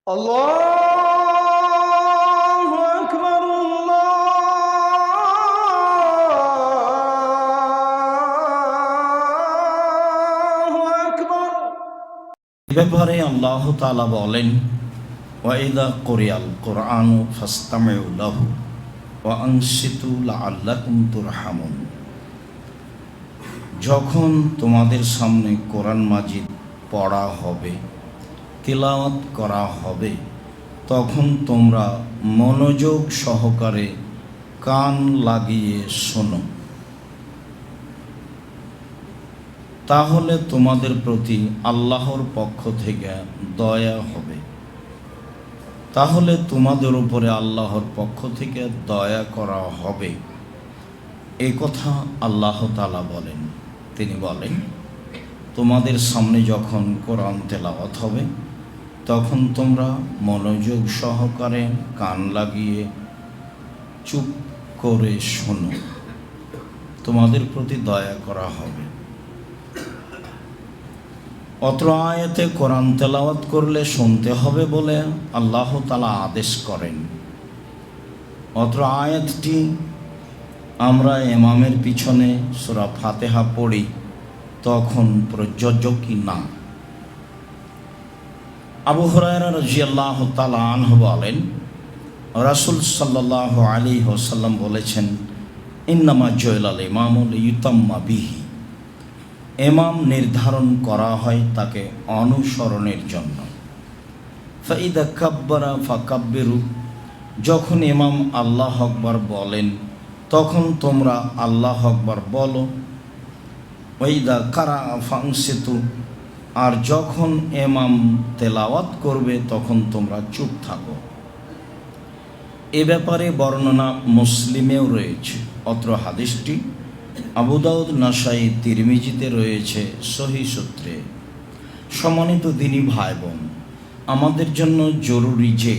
আল্লাহু আকবার, আল্লাহু আকবার। ব্যাপারে আল্লাহ তাআলা বলেন, ওয়াইদা কুরিয়াল কুরআনু ফাসতামিউ লাহু ওয়া আনসিতু লাআল্লাকুম তুরহামুন। যখন তোমাদের সামনে কোরআন মাজিদ পড়া হবে, তিলাওয়াত করা হবে, তখন তোমরা মনোযোগ সহকারে কান লাগিয়ে শোনো, তাহলে তোমাদের প্রতি আল্লাহর পক্ষ থেকে দয়া হবে। তাহলে তোমাদের উপরে আল্লাহর পক্ষ থেকে দয়া করা হবে। এই কথা আল্লাহ তাআলা বলেন। তিনি বলেন, তোমাদের সামনে যখন কোরআন তেলাওয়াত হবে, তখন তোমরা মনোযোগ সহকারে কান লাগিয়ে চুপ করে শোনো, তোমাদের প্রতি দয়া করা হবে। অত্র আয়াতে কোরআন তেলাওয়াত করলে শুনতে হবে বলে আল্লাহ তাআলা আদেশ করেন। অত্র আয়াতটি আমরা ইমামের পিছনে সূরা ফাতিহা পড়ি তখন প্রযোজ্য কি না। আবু হুরায়রা রাদিয়াল্লাহু তাআলা আনহু বলেন, রাসূল সাল্লাল্লাহু আলাইহি ওয়াসাল্লাম বলেছেন, ইন্নামা জুইলাল ইমামু লিইউতাম্মা বিহি। ইমাম নির্ধারণ করা হয় তাকে অনুসরণের জন্য। ফাইদা কাব্বারা ফাকাব্বিরু। যখন ইমাম আল্লাহু আকবার বলেন, তখন তোমরা আল্লাহু আকবার বলো। ওয়াইদা কারা ফানসিতু। আর যখন ইমাম তেলাওয়াত করবে, তখন তোমরা চুপ থাকো। এ ব্যাপারে বর্ণনা মুসলিমেও রয়েছে। অত্র হাদিসটি আবু দাউদ, নাসাই, তিরমিজিতে রয়েছে সহিহ সূত্রে। সম্মানিত দিনী ভাই বোন, আমাদের জন্য জরুরি যে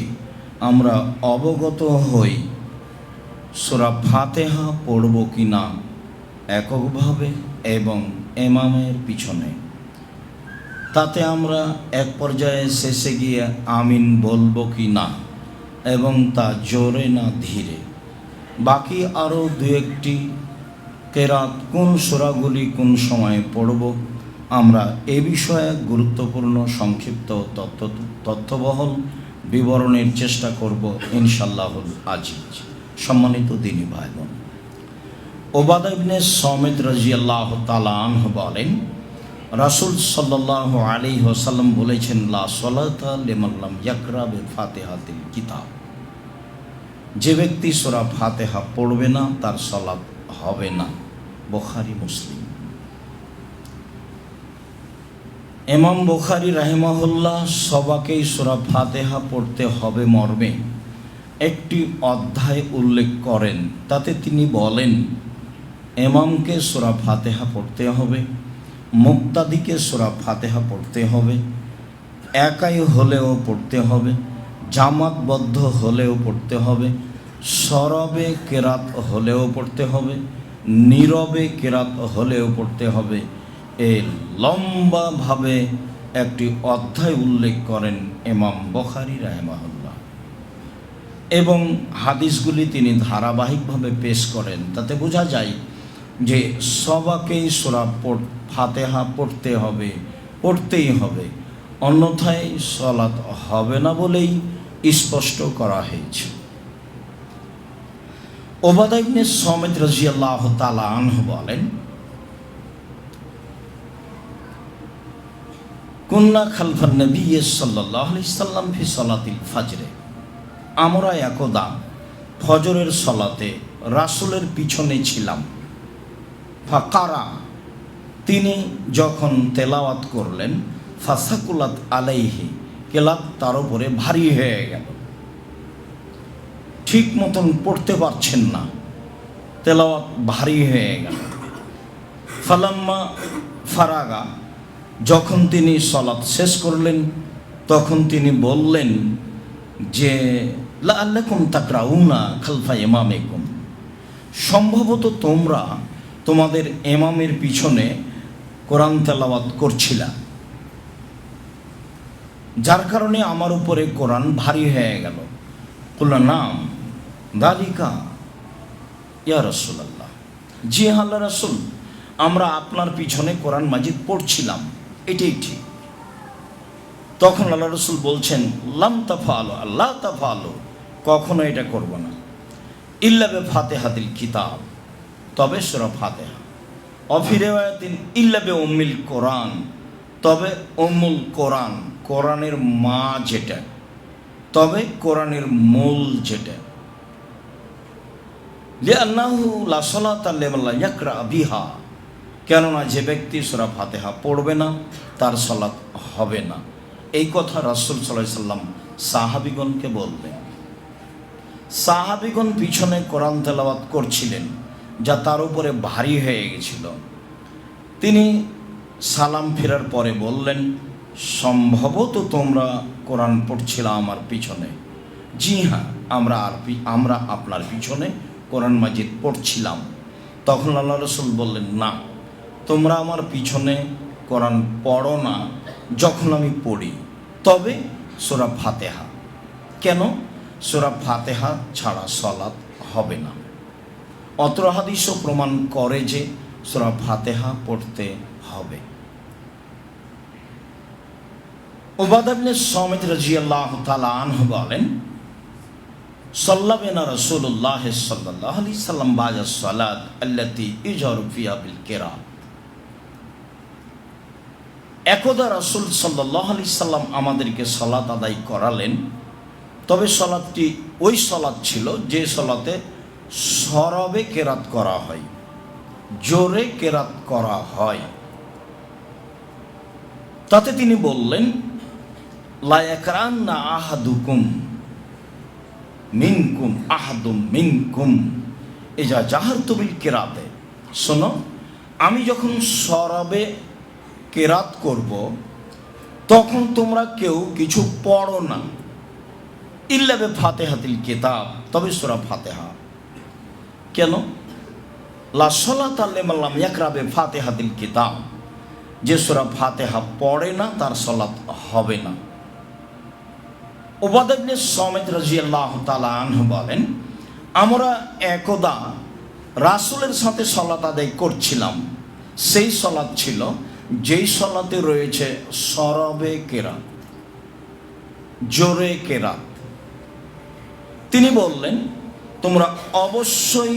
আমরা অবগত হই সূরা ফাতিহা পড়ব কি না এককভাবে এবং ইমামের পিছনে। তাতে আমরা এক পর্যায়ে শেষে গিয়ে আমিন বলবো কি না, এবং তা জোরে না ধীরে। বাকি আরও দু একটি কেরাত, কোন সূরাগুলি কোন সময়ে পড়ব, আমরা এ বিষয়ে গুরুত্বপূর্ণ সংক্ষিপ্ত তথ্যবহল বিবরণের চেষ্টা করব ইনশাআল্লাহুল আজিজ। সম্মানিত দিনী ভাই বোন, উবাদা ইবনে সামিত রাদিয়াল্লাহু তাআলা আনহু বলেন, রাসূল সাল্লাল্লাহু আলাইহি ওয়াসাল্লাম বলেছেন, লা সালাতা লিমান লাম ইয়াকরা বিফাতিহাতিল কিতাব। যে ব্যক্তি সূরা ফাতিহা পড়বে না, তার সালাত হবে না। বুখারী, মুসলিম। ইমাম বুখারী রাহিমাহুল্লাহ সবাকেই সূরা ফাতিহা পড়তে হবে মর্মে একটি অধ্যায় উল্লেখ করেন। তাতে তিনি বলেন, ইমামকে সূরা ফাতিহা পড়তে হবে, মুক্তাদিকে সূরা ফাতিহা পড়তে হবে, একাই হলেও পড়তে হবে, জামাতবদ্ধ হলেও পড়তে হবে, সরবে কেরাত হলেও পড়তে হবে, নীরবে কেরাত হলেও পড়তে হবে। এই লম্বাভাবে একটি অধ্যায় উল্লেখ করেন ইমাম বুখারী রাহিমাহুল্লাহ, এবং হাদিসগুলি তিনি ধারাবাহিকভাবে পেশ করেন। তাতে বোঝা যায় যে সবাকেই সূরা ফাতিহা পড়তে হবে, পড়তেই হবে, অন্যথায় সালাত হবে না বলেই স্পষ্ট করা হয়েছে। উবাদা ইবনে সামিত রাদিয়াল্লাহু তাআলা আনহু বলেন, কুন্না খালফান নবী সাল্লাল্লাহু আলাইহি সাল্লাম ফি সালাতিল ফজরে। আমরা একদা ফজরের সালাতে রাসূলের পিছনে ছিলাম। ফাকারা, তিনি যখন তেলাওয়াত করলেন, ফাসাকুলাত আলাইহি, কেলাত তার উপরে ভারী হয়ে গেল, ঠিক মতন পড়তে পারছেন না, তেলাওয়াত ভারী হয়ে গেল। ফালাম্মা ফারাগা, যখন তিনি সালাত শেষ করলেন, তখন তিনি বললেন যে, লাআল্লাকুম তাকরাউনা খালফা ইমামিকুম। সম্ভবত তোমরা তোমাদের ইমামের পিছনে কোরআন তেলাওয়াত করছিলা। যার কারণে আমার উপরে কোরআন ভারী হয়ে গেল। কুল্লা নাম দালিকা ইয়া রাসূলুল্লাহ, জি আল্লাহ রাসূল, আমরা আপনার পিছনে কোরআন মাজিদ পড়ছিলাম, এটাই ঠিক। তখন আল্লাহ রাসূল বলছেন, লাম তাফআলু, আল্লাহ তাফআলু, কখনো এটা করব না, ইল্লা বে ফাতিহাতিল কিতাব, তবে সূরা ফাতিহা, অফি রিওয়ায়াতিন ইল্লা বে উম্মিল কোরআন, তবে উম্মুল কোরআন, কোরআনের মা যেটা, তবে কোরআনের মূল যেটা। লিআন্নাহু লা সালাতা লিমান লা ইয়াকরা বিহা, কেননা যে ব্যক্তি সূরা ফাতিহা পড়বে না তার সালাত হবে না। এই কথা রাসূল সাল্লাল্লাহু আলাইহি সাল্লাম সাহাবীগণকে বললেন। সাহাবীগণ পিছনে কোরআন তেলাওয়াত করছিলেন, যা তার উপরে ভারী হয়ে গেছিল। তিনি সালাম ফেরার পরে বললেন, সম্ভবত তোমরা কোরআন পড়ছিলে আমার পিছনে। জি হ্যাঁ, আমরা আপনার পিছনে কোরআন মাজিদ পড়ছিলাম। তখন আল্লাহ রাসূল বললেন, না, তোমরা আমার পিছনে কোরআন পড়ো না যখন আমি পড়ি, তবে সূরা ফাতিহা। কেন? সূরা ফাতিহা ছাড়া সালাত হবে না। অত্র হাদিসও প্রমাণ করে যে সূরা ফাতিহা পড়তে হবে। উবাদা ইবনে সামিত রাদিয়াল্লাহু তাআলা আনহু বলেন, সাল্লাবিনা রাসূলুল্লাহ সাল্লাল্লাহু আলাইহি সাল্লাম বা'দা সালাত আল্লাতী ইজহারু ফিহা বিল কিরাত। একদা রাসূল সাল্লাল্লাহু আলাইহি সাল্লাম আমাদেরকে সালাত আদায় করালেন, তবে সালাতটি ওই সালাত ছিল যে সালাতে সরবে কেরাত করা হয়, জোরে কেরাত করা হয়। তাতে তিনি বললেন, লা ইয়াকরান্না আহাদুকুম মিনকুম আহাদুম মিনকুম ইজা জাহারতু বিল কিরাতে। শোনো, আমি যখন সরবে কেরাত করব তখন তোমরা কেউ কিছু পড়ো না, ইল্লা বে ফাতিহাতিল কিতাব, তবে সূরা ফাতিহা। কেন? লা সালাতা লিমান লাম ইয়াকরা বে ফাতিহাতিল কিতাব, যে সূরা ফাতিহা পড়ে না তার সালাত হবে না। উবাদা ইবনে সামিত রাদিয়াল্লাহু তাআলা আনহু বলেন, আমরা একদা রাসূলের সাথে সালাত আদায় করছিলাম। সেই সালাত ছিল যেই সালাতে রয়েছে সরবে কেরাত, জোরে কেরাত। তিনি বললেন, তোমরা অবশ্যই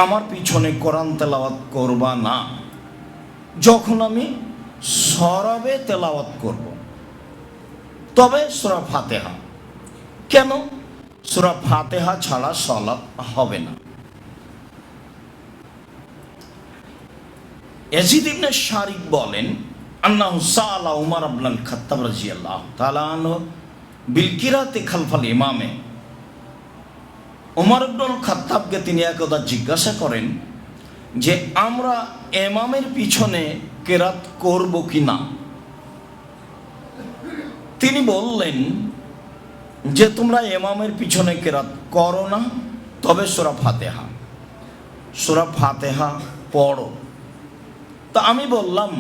আমার পিছনে কোরআন তেলাওয়াত করবা না যখন আমি সরবে তেলাওয়াত করব, তবে সূরা ফাতিহা। কেন? সূরা ফাতিহা ছাড়া সালাত হবে না। ইয়াজিদ ইবনে শারিক বলেন, আন্নাহু সাআলা উমর ইবনুল খাত্তাব রাদিয়াল্লাহু তাআলা আনহু বিল কিরাতি খালফাল ইমামে। উমর ইবনুল খাত্তাবকে তিনি একদা জিজ্ঞাসা করেন যে আমরা ইমামের পিছনে কেরাত করব কি না। তিনি বললেন যে তোমরা ইমামের পিছনে কেরাত করো না, তবে সূরা ফাতিহা পড়ো। তা আমি বললাম,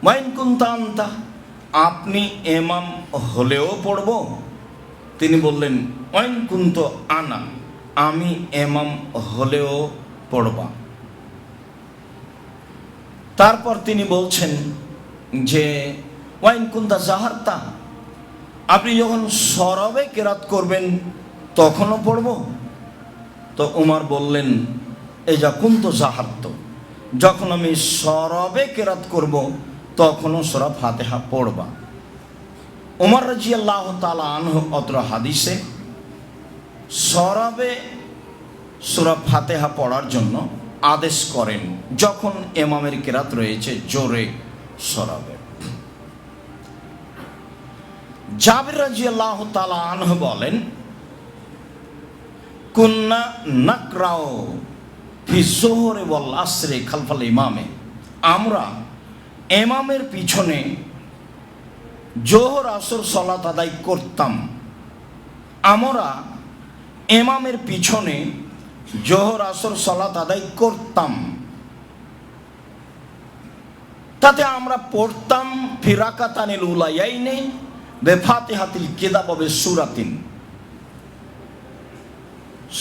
ওয়াইন কুনতা আনতা, আপনি ইমাম হলেও পড়ব? তিনি বললেন, ওয়াইন কুনতু আনা, আমি ইমাম হলেও পড়বা। তারপর তিনি বলছেন যে ওয়াইন কুনতা জাহারতা, আপনি যখন সরবে কেরাত করবেন তখনও পড়ব? তো উমর বললেন, এজা কুনতু জাহারত, যখন আমি সরবে কেরাত করব তখনও সূরা ফাতিহা পড়বা। উমর রাদিয়াল্লাহু তাআলা আনহু অত্র হাদিসে সরবে সূরা ফাতিহা পড়ার জন্য আদেশ করেন যখন ইমামের কেরাত রয়েছে জোরে সরবে। জাবির রাদিয়াল্লাহু তাআলা আনহু বলেন, কুন্না নাকরাউ ফি যুহরি ওয়াল আসরি খালফাল ইমামে, আমরা ইমামের পিছনে জোহর আসর সালাত আদায় করতাম। আমরা ইমামের পিছনে জোহর আসর সালাত আদায় করতাম। তাতে আমরা পড়তাম ফি রাকাতানিল উলায়াইনে বেফাতিহাতিল কিতাব হবে সূরাতিন।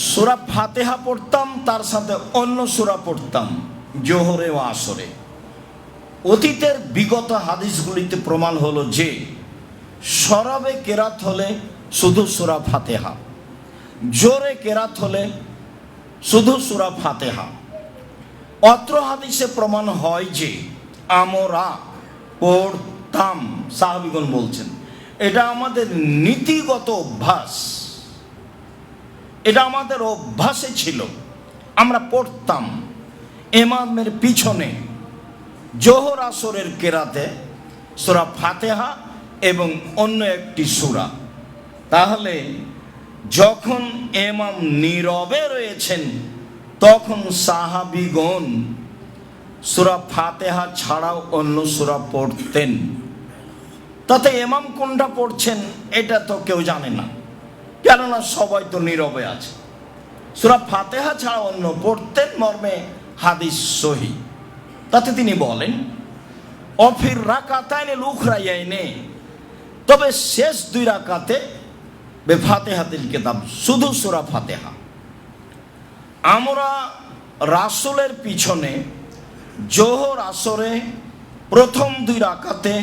সূরা ফাতিহা পড়তাম, তার সাথে অন্য সূরা পড়তাম জোহরে ও আসরে। অতীতের বিগত হাদিসগুলিতে প্রমাণ হলো যে সরাবে কেরাত হলে শুধু সূরা ফাতিহা, জোরে কেরাত হলে শুধু সূরা ফাতিহা। অত্র হাদিসে প্রমাণ হয় যে আমরা পড়তাম, সাহাবীগণ বলছেন এটা আমাদের নীতিগত অভ্যাস, এটা আমাদের অভ্যাসে ছিল, আমরা পড়তাম ইমামের পিছনে জোহর আসরের কেরাতে সূরা ফাতিহা এবং অন্য একটি সূরা। তাহলে যখন ইমাম নীরবে রয়েছেন তখন সাহাবীগণ সূরা ফাতিহা ছাড়াও অন্য সূরা পড়তেন। তাতে ইমাম কোনটা পড়ছেন এটা তো কেউ জানে না, কেননা সবাই তো নীরবে আছে। সূরা ফাতিহা ছাড়া অন্য পড়তেন মর্মে হাদিস সহি। তাতে তিনি বলেন অফির রাকাতাইনে লুখরাইয়াইনে, তবে শেষ দুই রাকাতে বেফাতিহাতিল কিতাব, শুধু সূরা ফাতিহা। আমরা রাসূলের পিছনে জোহর আসরে প্রথম দুই রাকাতে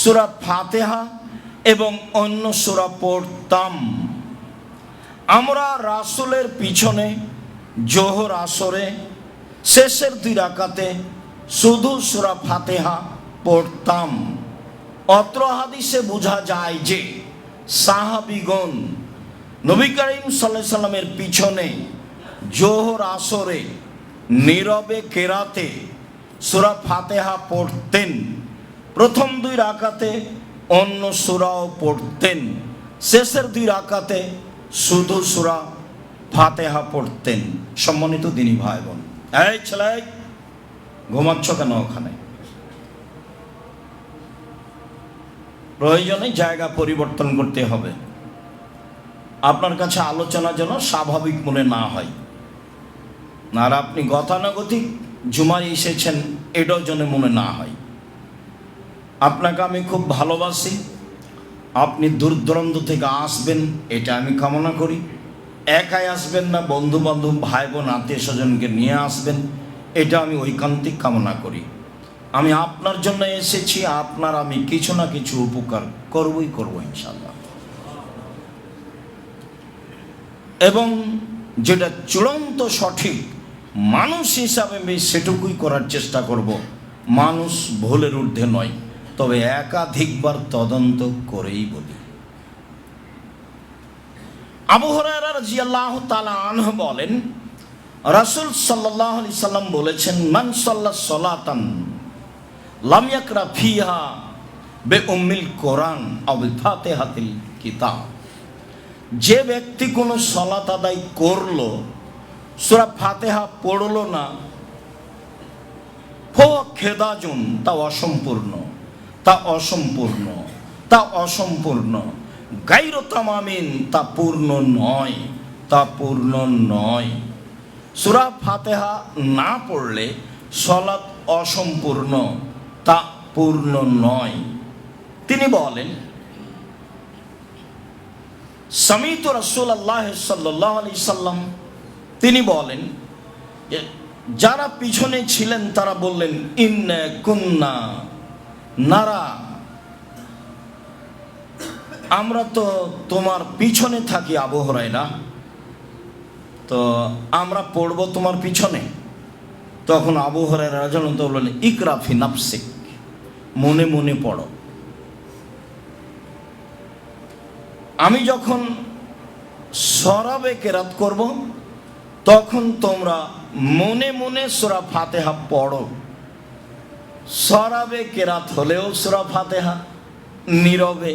সূরা ফাতিহা এবং অন্য সূরা পড়তাম। আমরা রাসূলের পিছনে জোহর আসরে শেষের দুই রাকাতে শুধু সূরা ফাতিহা পড়তাম। অত্র হাদিসে বোঝা যায় যে সাহাবীগণ নবী করিম সাল্লাল্লাহু আলাইহি সাল্লামের পিছনে জোহর আসরে নীরবে কেরাতে সূরা ফাতিহা পড়তেন, প্রথম দুই রাকাতে অন্য সূরাও পড়তেন, শেষের দুই রাকাতে শুধু সূরা ফাতিহা পড়তেন। সম্মানিত দিনী ভাই বোন, এই ছেলে ঘুমাচ্ছ কেন ওখানে? প্রয়োজনে জায়গা পরিবর্তন করতে হবে, আপনার কাছে আলোচনা যেন স্বাভাবিক মনে না হয়। আর আপনি গতানুগতিক জুমায় এসেছেন এটাও যেন মনে না হয়। আপনাকে আমি খুব ভালোবাসি, আপনি দূর দূরান্ত থেকে আসবেন এটা আমি কামনা করি। একাই আসবেন না, বন্ধু বান্ধব ভাই বোন আত্মীয় স্বজনকে নিয়ে আসবেন, এটা আমি ঐকান্তিক কামনা করি। আমি আপনার জন্য এসেছি, আপনার আমি কিছু না কিছু উপকার করবই করব ইনশাআল্লাহ। এবং যেটা চূড়ান্ত সঠিক মানুষ হিসাবে আমি সেটুকুই করার চেষ্টা করব। মানুষ ভুলের ঊর্ধ্বে নয়, তবে একাধিকবার তদন্ত করেই বলি। আবু হুরায়রা রাদিয়াল্লাহু তাআলা আনহু বলেন রাসূল সাল্লাল্লাহু আলাইহি সাল্লাম বলেছেন মান সাল্লা সালাতান লাম ইয়াকরা ফিহা বিউম্মিল কোরআন আও বিফাতিহাতিল কিতাব, যে ব্যক্তি কোনো সালাত আদায় করলো সূরা ফাতিহা পড়লো না, ফাহুয়া খেদাজুন, তা অসম্পূর্ণ, তা অসম্পূর্ণ, তা অসম্পূর্ণ, গায়রু তামামিন, তা পূর্ণ নয়, তা পূর্ণ নয়। সূরা ফাতিহা না পড়লে সালাত অসম্পূর্ণ, তা পূর্ণ নয়। তিনি বলেন সামিতু রাসূলুল্লাহ সাল্লাল্লাহু আলাইহি সাল্লাম, তিনি বলেন যারা পিছনে ছিলেন তারা বললেন ইন্না কুন্না নারা, আমরা তো তোমার পিছনে থাকি আবু হুরায়রা, তো আমরা পড়ব তোমার পিছনে। তখন আবু হুরায়রা রাদিয়াল্লাহু আনহু বললেন ইকরা ফি নাফসিক, মনে মনে পড়ো। আমি যখন সরাবে কেরাত করব তখন তোমরা মনে মনে সূরা ফাতিহা পড়ো। সরাবে কেরাত হলেও সূরা ফাতিহা নীরবে,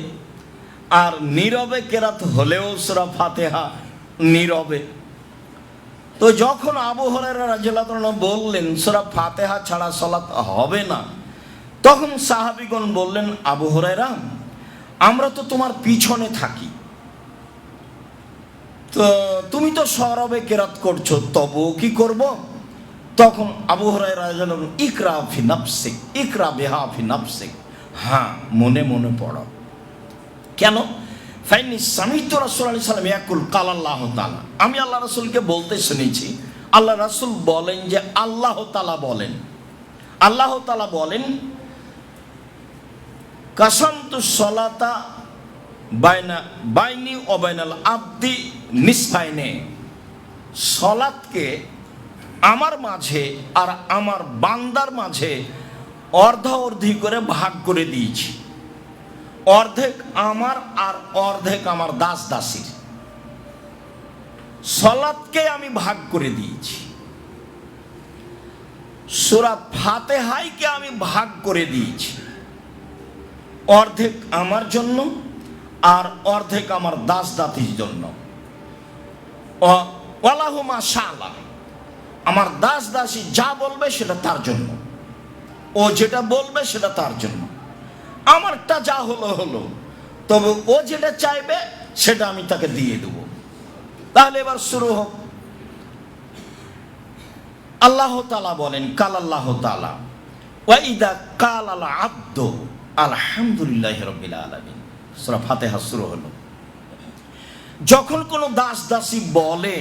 আর নীরবে কেরাত হলেও সূরা ফাতিহা নীরবে। তো যখন আবু হুরায়রা রাদিয়াল্লাহু আনহু বললেন সূরা ফাতিহা ছাড়া সালাত হবে না, তখন সাহাবীগণ বললেন আবু হুরায়রা আমরা তো তোমার পিছনে থাকি, তো তুমি তো সরবে কেরাত করছো, তবুও কি করব? তখন আবু হুরায়রা রাদিয়াল্লাহু আনহু ইকরা ফি নাফসিক, ইকরা বিহা ফি নাফসিক, হ্যাঁ মনে মনে পড়ো। কেন? ফাইনি সামিতু রাসূলুল্লাহ সাল্লাল্লাহু আলাইহি ওয়াসাল্লাম ইয়াকুল ক্বালা আল্লাহু তাআলা, আমি আল্লাহ রাসূলকে বলতে শুনেছি, আল্লাহ রাসূল বলেন যে আল্লাহ তাআলা বলেন, আল্লাহ তাআলা বলেন কাসামতু সলাতা বাইনি ওয়া বাইনাল আবদি নিসফাইনে, সলাতকে আমার মাঝে আর আমার বান্দার মাঝে অর্ধাঅর্ধি করে ভাগ করে দিয়েছি, অর্ধেক আমার আর অর্ধেক আমার দাস দাসীর। সলাতকে আমি ভাগ করে দিয়েছি, সূরা ফাতিহাকে আমি ভাগ করে দিয়েছি, অর্ধেক আমার জন্য আর অর্ধেক আমার দাস দাসীর জন্য। ওয়ালাহু মা শাআ, আমার দাস দাসী যা বলবে সেটা তার জন্য, ও যেটা বলবে সেটা তার জন্য। আমারটা যা হলো হলো, তবে ও যেটা চাইবে সেটা আমি তাকে দিয়ে দেব। তাহলে এবার শুরু হোক। আল্লাহ তাআলা বলেন কাল আল্লাহ তাআলা ওয়া ইদা কাল আল আব্দু আলহামদুলিল্লাহি রাব্বিল আলামিন, সূরা ফাতিহা শুরু হলো। যখন কোনো দাস দাসী বলে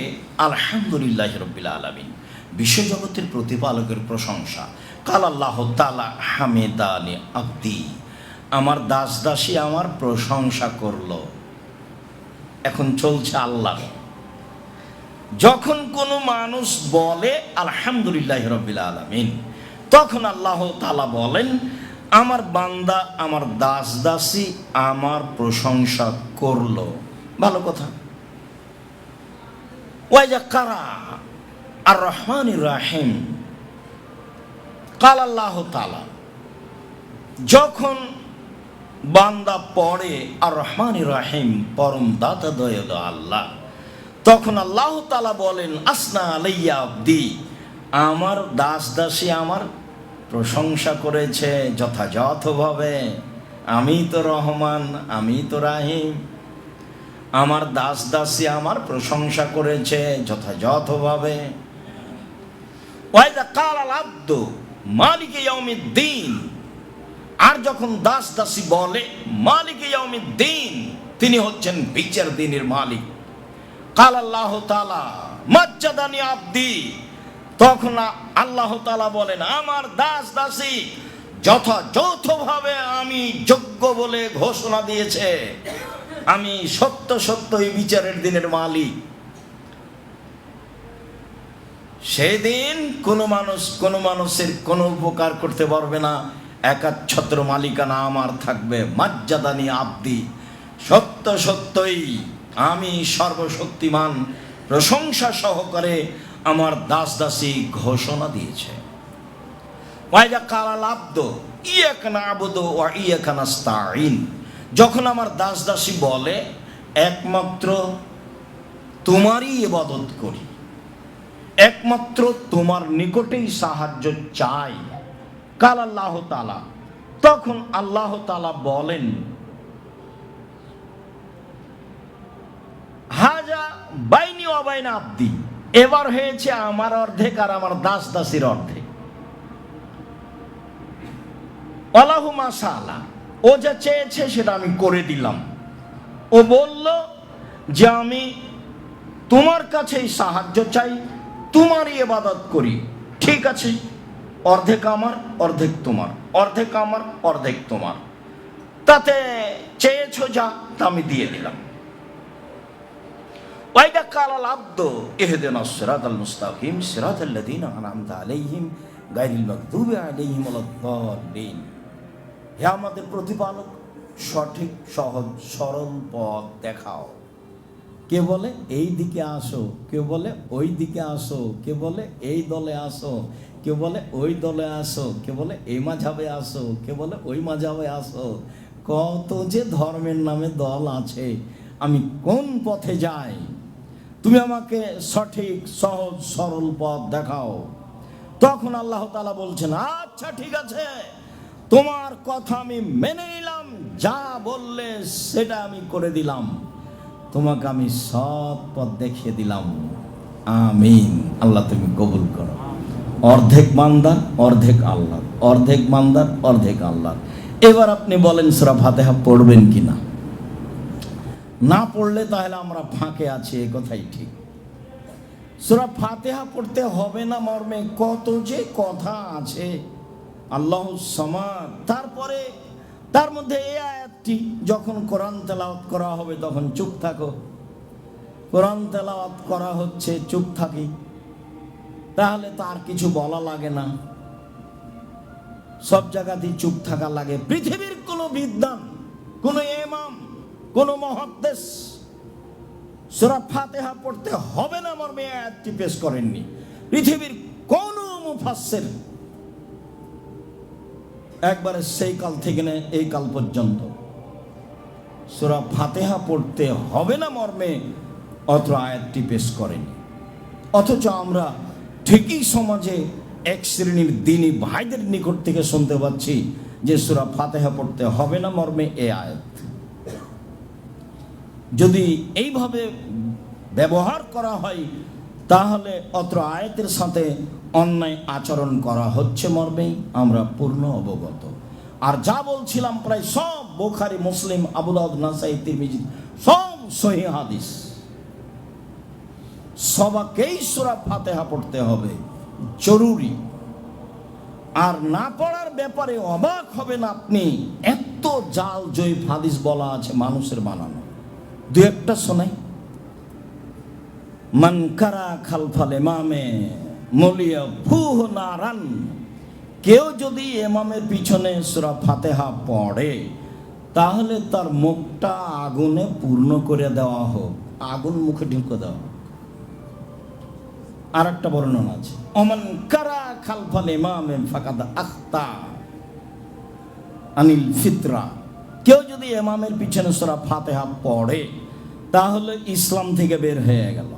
আলহামদুলিল্লাহি রাব্বিল আলামিন, বিশ্বজগতের প্রতিপালকের প্রশংসা, কাল আল্লাহ তাআলা হামিদানি আব্দি, আমার দাস দাসী আমার প্রশংসা করলো। এখন চলছে আল্লাহ। যখন কোনো মানুষ বলে আলহামদুলিল্লাহি রাব্বিল আলামিন, তখন আল্লাহ তাআলা বলেন আমার বান্দা আমার দাস দাসী আমার প্রশংসা করলো। ভালো কথা। ওয়াইজা কারা আর রহমানির রাহিম, কাল আল্লাহ তাআলা, যখন বান্দা পড়ে আর রহমানির রাহিম পরম দাতা দয়ালু আল্লাহ, তখন আল্লাহ তাআলা বলেন আসনা আলাইয়া আবদি, আমার দাস দাসী আমার প্রশংসা করেছে যথাযথভাবে। আমি তো রহমান, আমি তো রাহিম, আমার দাস দাসী আমার প্রশংসা করেছে যথাযথভাবে। ওয়াইদা কাল আল আব্দু মালিকে ইয়াউমিদ্দিন, আর যখন দাস দাসী বলে মালিকে ইয়াউমিদ্দিন, তিনি হচ্ছেন বিচার দিনের মালিক। কাল আল্লাহ তাআলা মাজ্জাদানি আব্দি, তখন আল্লাহ তাআলা বলেন আমার দাস দাসী যথাযথভাবে আমি যোগ্য বলে ঘোষণা দিয়েছে, আমি সত্য সত্যই বিচারের দিনের মালিক। সেদিন কোনো মানুষের কোনো উপকার করতে পারবে না, একাচ্ছত্র মালিকানা আমার থাকবে। মাজ্জাদানি আব্দি, সত্য সত্যই আমি সর্বশক্তিমান প্রশংসা সহকারে আমার দাস দাসী ঘোষণা দিয়েছে। ওয়াইদা কালাল আব্দু ইয়াকা না'বুদু ওয়া ইয়াকা নাস্তাঈন, যখন আমার দাস দাসী বলে একমাত্র তোমারই ইবাদত করি, একমাত্র তোমার নিকটেই সাহায্য চাই, কাল আল্লাহ তাআলা, তখন আল্লাহ তাআলা বলেন হাজা বাইনি ওয়া বাইনা আব্দি, এবার হয়েছে আমার অর্ধেক আর আমার দাস দাসীর অর্ধেক। ওয়ালাহু মা শাআ, ও যা চেয়েছে সেটা আমি করে দিলাম। ও বলল যে আমি তোমার কাছেই সাহায্য চাই, তোমারই ইবাদত করি। ঠিক আছে, অর্ধেক আমার অর্ধেক তোমার, অর্ধেক আমার অর্ধেক তোমার, তাতে চেয়েছো যা তা আমি দিয়ে দিলাম। ওয়াইদা কালাল আব্দু ইহদিনাস সিরাতাল মুস্তাকিম সিরাতাল্লাযীনা আন'আমতা আলাইহিম গায়রিল মাগদুবি আলাইহিম ওয়ালাদ-দাল্লিন, হে আমাদের প্রতিপালক সঠিক সহজ সরল পথ দেখাও। কে বলে এই দিকে আসো, কে বলে ওই দিকে আসো, কে বলে এই দলে আসো, কে বলে ওই দলে আসো, কে বলে এই মাঝাবে আসো, কে বলে ওই মাঝাবে আসো। কত যে ধর্মের নামে দল আছে, আমি কোন পথে যাই? তুমি আমাকে সঠিক সহজ সরল পথ দেখাও। তখন আল্লাহ তাআলা বলছেন আচ্ছা ঠিক আছে, তোমার কথা আমি মেনে নিলাম, যা বললে সেটা আমি করে দিলাম, তোমাকে আমি সৎ পথ দেখিয়ে দিলাম। আমিন। আল্লাহ তুমি কবুল করো। অর্ধেক বান্দার অর্ধেক আল্লাহ, অর্ধেক বান্দার অর্ধেক আল্লাহ। এবার আপনি বলেন সূরা ফাতিহা পড়বেন কিনা? না পড়লে তাহলে আমরা ফাঁকে আছি, এ কথাই ঠিক। সূরা ফাতিহা পড়তে হবে না মর্মে কত যে কথা আছে। আল্লাহুস সামাদ, তারপরে তার মধ্যে এই আয়াতটি, যখন কোরআন তেলাওয়াত করা হবে তখন চুপ থাকো। কোরআন তেলাওয়াত করা হচ্ছে, চুপ থাকি, তাহলে তার কিছু বলা লাগে না, সব জায়গাতেই চুপ থাকা লাগে। পৃথিবীর কোন বিদ্বান, কোন ইমাম, কোন মুহাদ্দিস সূরা ফাতিহা পড়তে হবে না মর্মে আয়াতটি পেশ করেননি। পৃথিবীর কোন মুফাসসির একবারে সেই কাল থেকে না এই কাল পর্যন্ত সূরা ফাতিহা পড়তে হবে না মর্মে অত্র আয়াতটি পেশ করেনি। অথচ আমরা ঠিকই সমাজে এক শ্রেণীর দ্বীনী ভাইদের নিকট থেকে শুনতে পাচ্ছি যে সূরা ফাতিহা পড়তে হবে না মর্মে এই আয়াত। যদি এইভাবে ব্যবহার করা হয় তাহলে অত্র আয়াতের সাথে অন্যায় আচরণ করা হচ্ছে মর্মেই আমরা পূর্ণ অবগত। আর যা বলছিলাম প্রায় সব বুখারী, মুসলিম, আবু দাউদ, নাসাই, তিরমিজি সব সহিহ হাদিস। সবাইকেই সূরা ফাতিহা পড়তে হবে, জরুরি। আর না পড়ার ব্যাপারে অবাক হবেন আপনি, এত জাল জয়ীফ হাদিস বলা আছে মানুষের বানানো। দু একটা শোনাই। মান কারা খালফাল ইমামে মলিয়া ফুহ নারান, কেউ যদি ইমামের পিছনে সূরা ফাতিহা পড়ে তাহলে তার মুখটা আগুনে পূর্ণ করে দেওয়া হোক, আগুন মুখে ঢুকে দেওয়া হোক। আর একটা বর্ণনা আছে, ওমান কারা খালফাল ইমামে ফাকাদ আখতা আনিল ফিতরা, কেউ যদি ইমামের পিছনে সূরা ফাতিহা পড়ে তাহলে ইসলাম থেকে বের হয়ে গেল।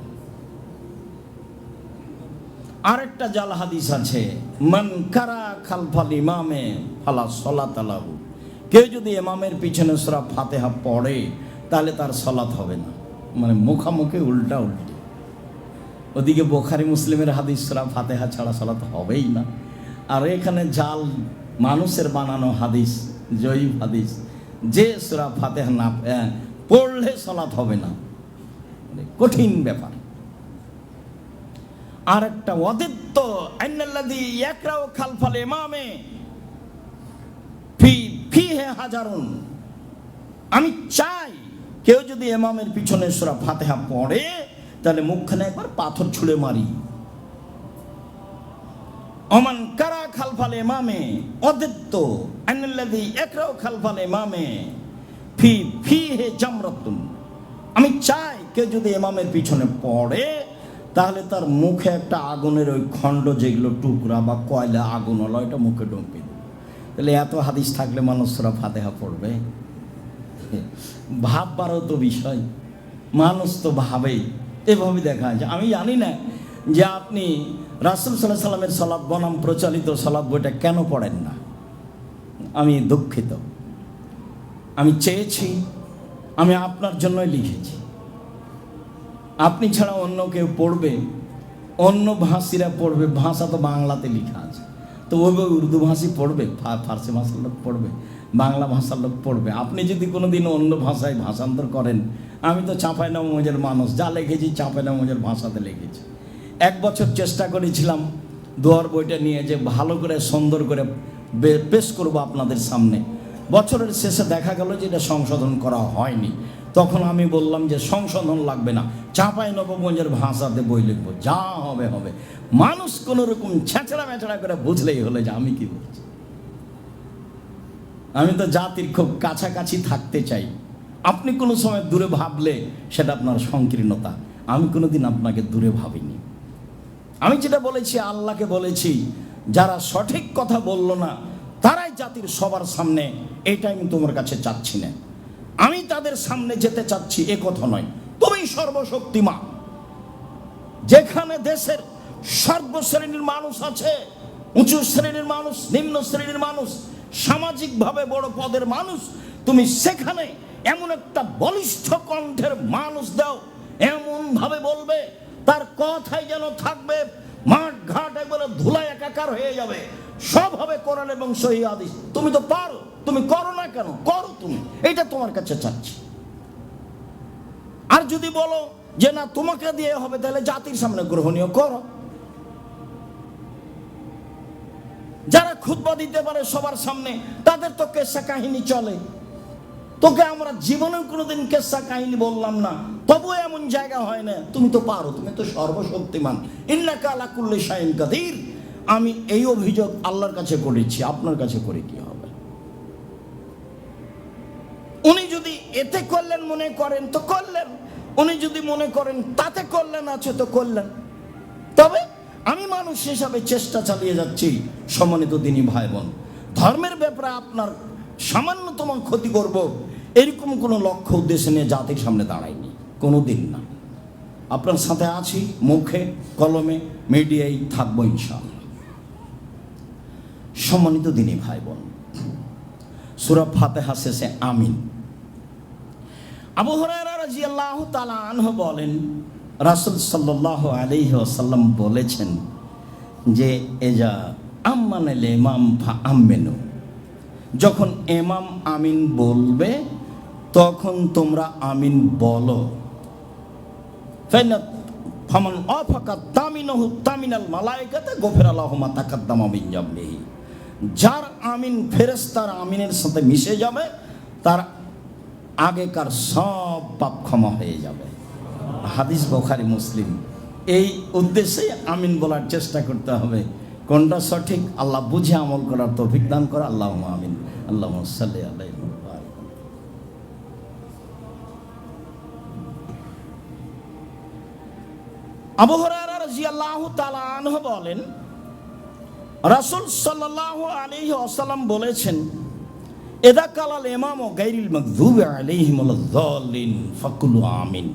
আরেকটা জাল হাদিস আছে, মান কারা খালফাল ইমামে ফালা সালাত লাহু, কেউ যদি ইমামের পিছনে সূরা ফাতিহা পড়ে তাহলে তার সালাত হবে না। মানে মুখামুখি উল্টা উল্টি। ওদিকে বুখারী মুসলিমের হাদিস সূরা ফাতিহা ছাড়া সালাত হবেই না, আর এখানে জাল মানুষের বানানো হাদিস, জয়ীফ হাদিস, যে সূরা ফাতিহা না পড়লে সালাত হবে না। কঠিন ব্যাপার। আর একটা ওয়াদিত্ত আন্নাল্লাযী ইয়াকরাউ খালফাল ইমামে ফিহি হাজারুন, আমি চাই কেউ যদি ইমামের পিছনে সূরা ফাতিহা পড়ে তাহলে মুখখানে একবার পাথর ছুঁড়ে মারি। ওমান কারা খালফাল ইমামে ওয়াদিত্ত আন্নাল্লাযী ইয়াকরাউ খালফাল ইমামে ফিহি জামরাতুন, আমি চাই কেউ যদি ইমামের পিছনে পড়ে তাহলে তার মুখে একটা আগুনের ওই খণ্ড, যেগুলো টুকরা বা কয়লা আগুন হলো, এটা মুখে ঢুকিয়ে দেবে। তাহলে এত হাদিস থাকলে মানুষ সূরা ফাতিহা পড়বে? ভাববারও তো বিষয়, মানুষ তো ভাবেই। এভাবে দেখা যায়। আমি জানি না যে আপনি রাসূল সাল্লাল্লাহু আলাইহি সাল্লামের সালাত বনাম প্রচলিত সালাত বইটা কেন পড়েন না। আমি দুঃখিত। আমি চেয়েছি, আমি আপনার জন্যই লিখেছি। আপনি ছাড়া অন্য কেউ পড়বে, অন্য ভাষীরা পড়বে, ভাষা তো বাংলাতে লেখা আছে, তো ওই উর্দু ভাষী পড়বে, ফার্সি ভাষার লোক পড়বে, বাংলা ভাষার লোক পড়বে। আপনি যদি কোনো দিন অন্য ভাষায় ভাষান্তর করেন, আমি তো চাঁপাইনবাবগঞ্জের মানুষ, যা লিখেছি চাঁপাইনবাবগঞ্জের ভাষাতে লিখেছি। 1 বছর চেষ্টা করেছিলাম দোয়ার বইটা নিয়ে যে ভালো করে সুন্দর করে পেশ করব আপনাদের সামনে। বছরের শেষে দেখা গেল যে এটা সংশোধন করা হয়নি। তখন আমি বললাম যে সংশোধন লাগবে না, চাঁপাইনবাবগঞ্জের ভাষাতে বই লিখবো, যা হবে হবে। মানুষ কোনো রকম ছেঁচড়া মেচড়া করে বুঝলেই হলো যে আমি কি বলছি। আমি তো জাতির খুব কাছাকাছি থাকতে চাই। আপনি কোনো সময় দূরে ভাবলে সেটা আপনার সংকীর্ণতা। আমি কোনোদিন আপনাকে দূরে ভাবিনি। আমি যেটা বলেছি আল্লাহকে বলেছি, যারা সঠিক কথা বলল না তারাই জাতির সবার সামনে, এটা আমি তোমার কাছে চাচ্ছি না। আমি তাদের সামনে যেতে চাচ্ছি এ কথা নয়, তুমি সর্বশক্তিমান। যেখানে দেশের সর্বশ্রেণীর মানুষ আছে, উঁচু শ্রেণীর মানুষ, নিম্ন শ্রেণীর মানুষ, সামাজিকভাবে বড় পদের মানুষ, তুমি সেখানে এমন একটা বলিষ্ঠ কণ্ঠের মানুষ দাও, এমন ভাবে বলবে তার কথাই যেন থাকবে মাঠ ঘাট একবারে ধুলায় একাকার হয়ে যাবে। সব হবে কোরআন এবং সহিহ হাদিস। তুমি তো পারো, তুমি করো না কেন? করো তুমি, এটা তোমার কাছে চাচ্ছি। যদি বলো যে না তোমাকে দিয়ে হবে, তাহলে জাতির সামনে গ্রহণীয় করো। যারা খুতবা দিতে পারে সবার সামনে, তাদের তো কেসা কাহিনী চলে। তোকে আমরা জীবনেও কোনোদিন কেসা কাহিনী বললাম না, তবুও এমন জায়গা হয় না। তুমি তো পারো, তুমি তো সর্বশক্তিমান, ইন্নাকা আলা কুল্লি শাইইন কাদির। আমি এই অভিযোগ আল্লাহর কাছে করেছি, আপনার কাছে করে কি হবে? উনি যদি এতে করলেন মনে করেন তো করলেন, উনি যদি মনে করেন তাতে করলেন আছে তো করলেন। তবে আমি মানুষ হিসাবে চেষ্টা চালিয়ে যাচ্ছি। সম্মানিত দিনী ভাই বোন, ধর্মের ব্যাপারে আপনার সামান্যতম ক্ষতি করব, এরকম কোনো লক্ষ্য উদ্দেশ্য নিয়ে জাতির সামনে দাঁড়ায়নি, কোনো দিন না। আপনার সাথে আছি, মুখে কলমে মিডিয়ায় থাকবো ইনশাআল্লাহ। সম্মানিত দিনী ভাই বোন, সূরা ফাতিহা শেষে আমিন। আবু হুরায়রা রাদিয়াল্লাহু তাআলা আনহু বলেন, রাসূল সাল্লাল্লাহু আলাইহি ওয়াসাল্লাম বলেছেন যে এজা আম্মানাল ইমাম ফা আমিনু, যখন ইমাম আমিন বলবে তখন তোমরা আমিন বলো। ফামান আফাকাত তামিনহু তামিনাল মালায়েকাতা গফিরা লাহু মা তাকাদ্দামা মিন জামবিহি, যার আমিন ফেরেশতার আমিনের সাথে মিশে যাবে তার আগেকার সব পাপ ক্ষমা হয়ে যাবে। হাদিস বুখারী মুসলিম। এই উদ্দেশ্যে আমিন বলার চেষ্টা করতে হবে। কোনটা সঠিক আল্লাহ বুঝে আমল করার তৌফিক দান করে। আল্লাহুম্মা আমিন। আল্লাহুম্মা সাল্লি আলাইহি ওয়া বারিক। আবু হুরায়রা রাদিয়াল্লাহু তাআলা আনহু বলেন, রাসূল সাল্লাল্লাহু আলাইহি ওয়াসাল্লাম বলেছেন, ইযা কালাল ইমামু গায়রিল মাগযুবি আলাইহিমুল যাল্লিন ফাকুলু আমিন।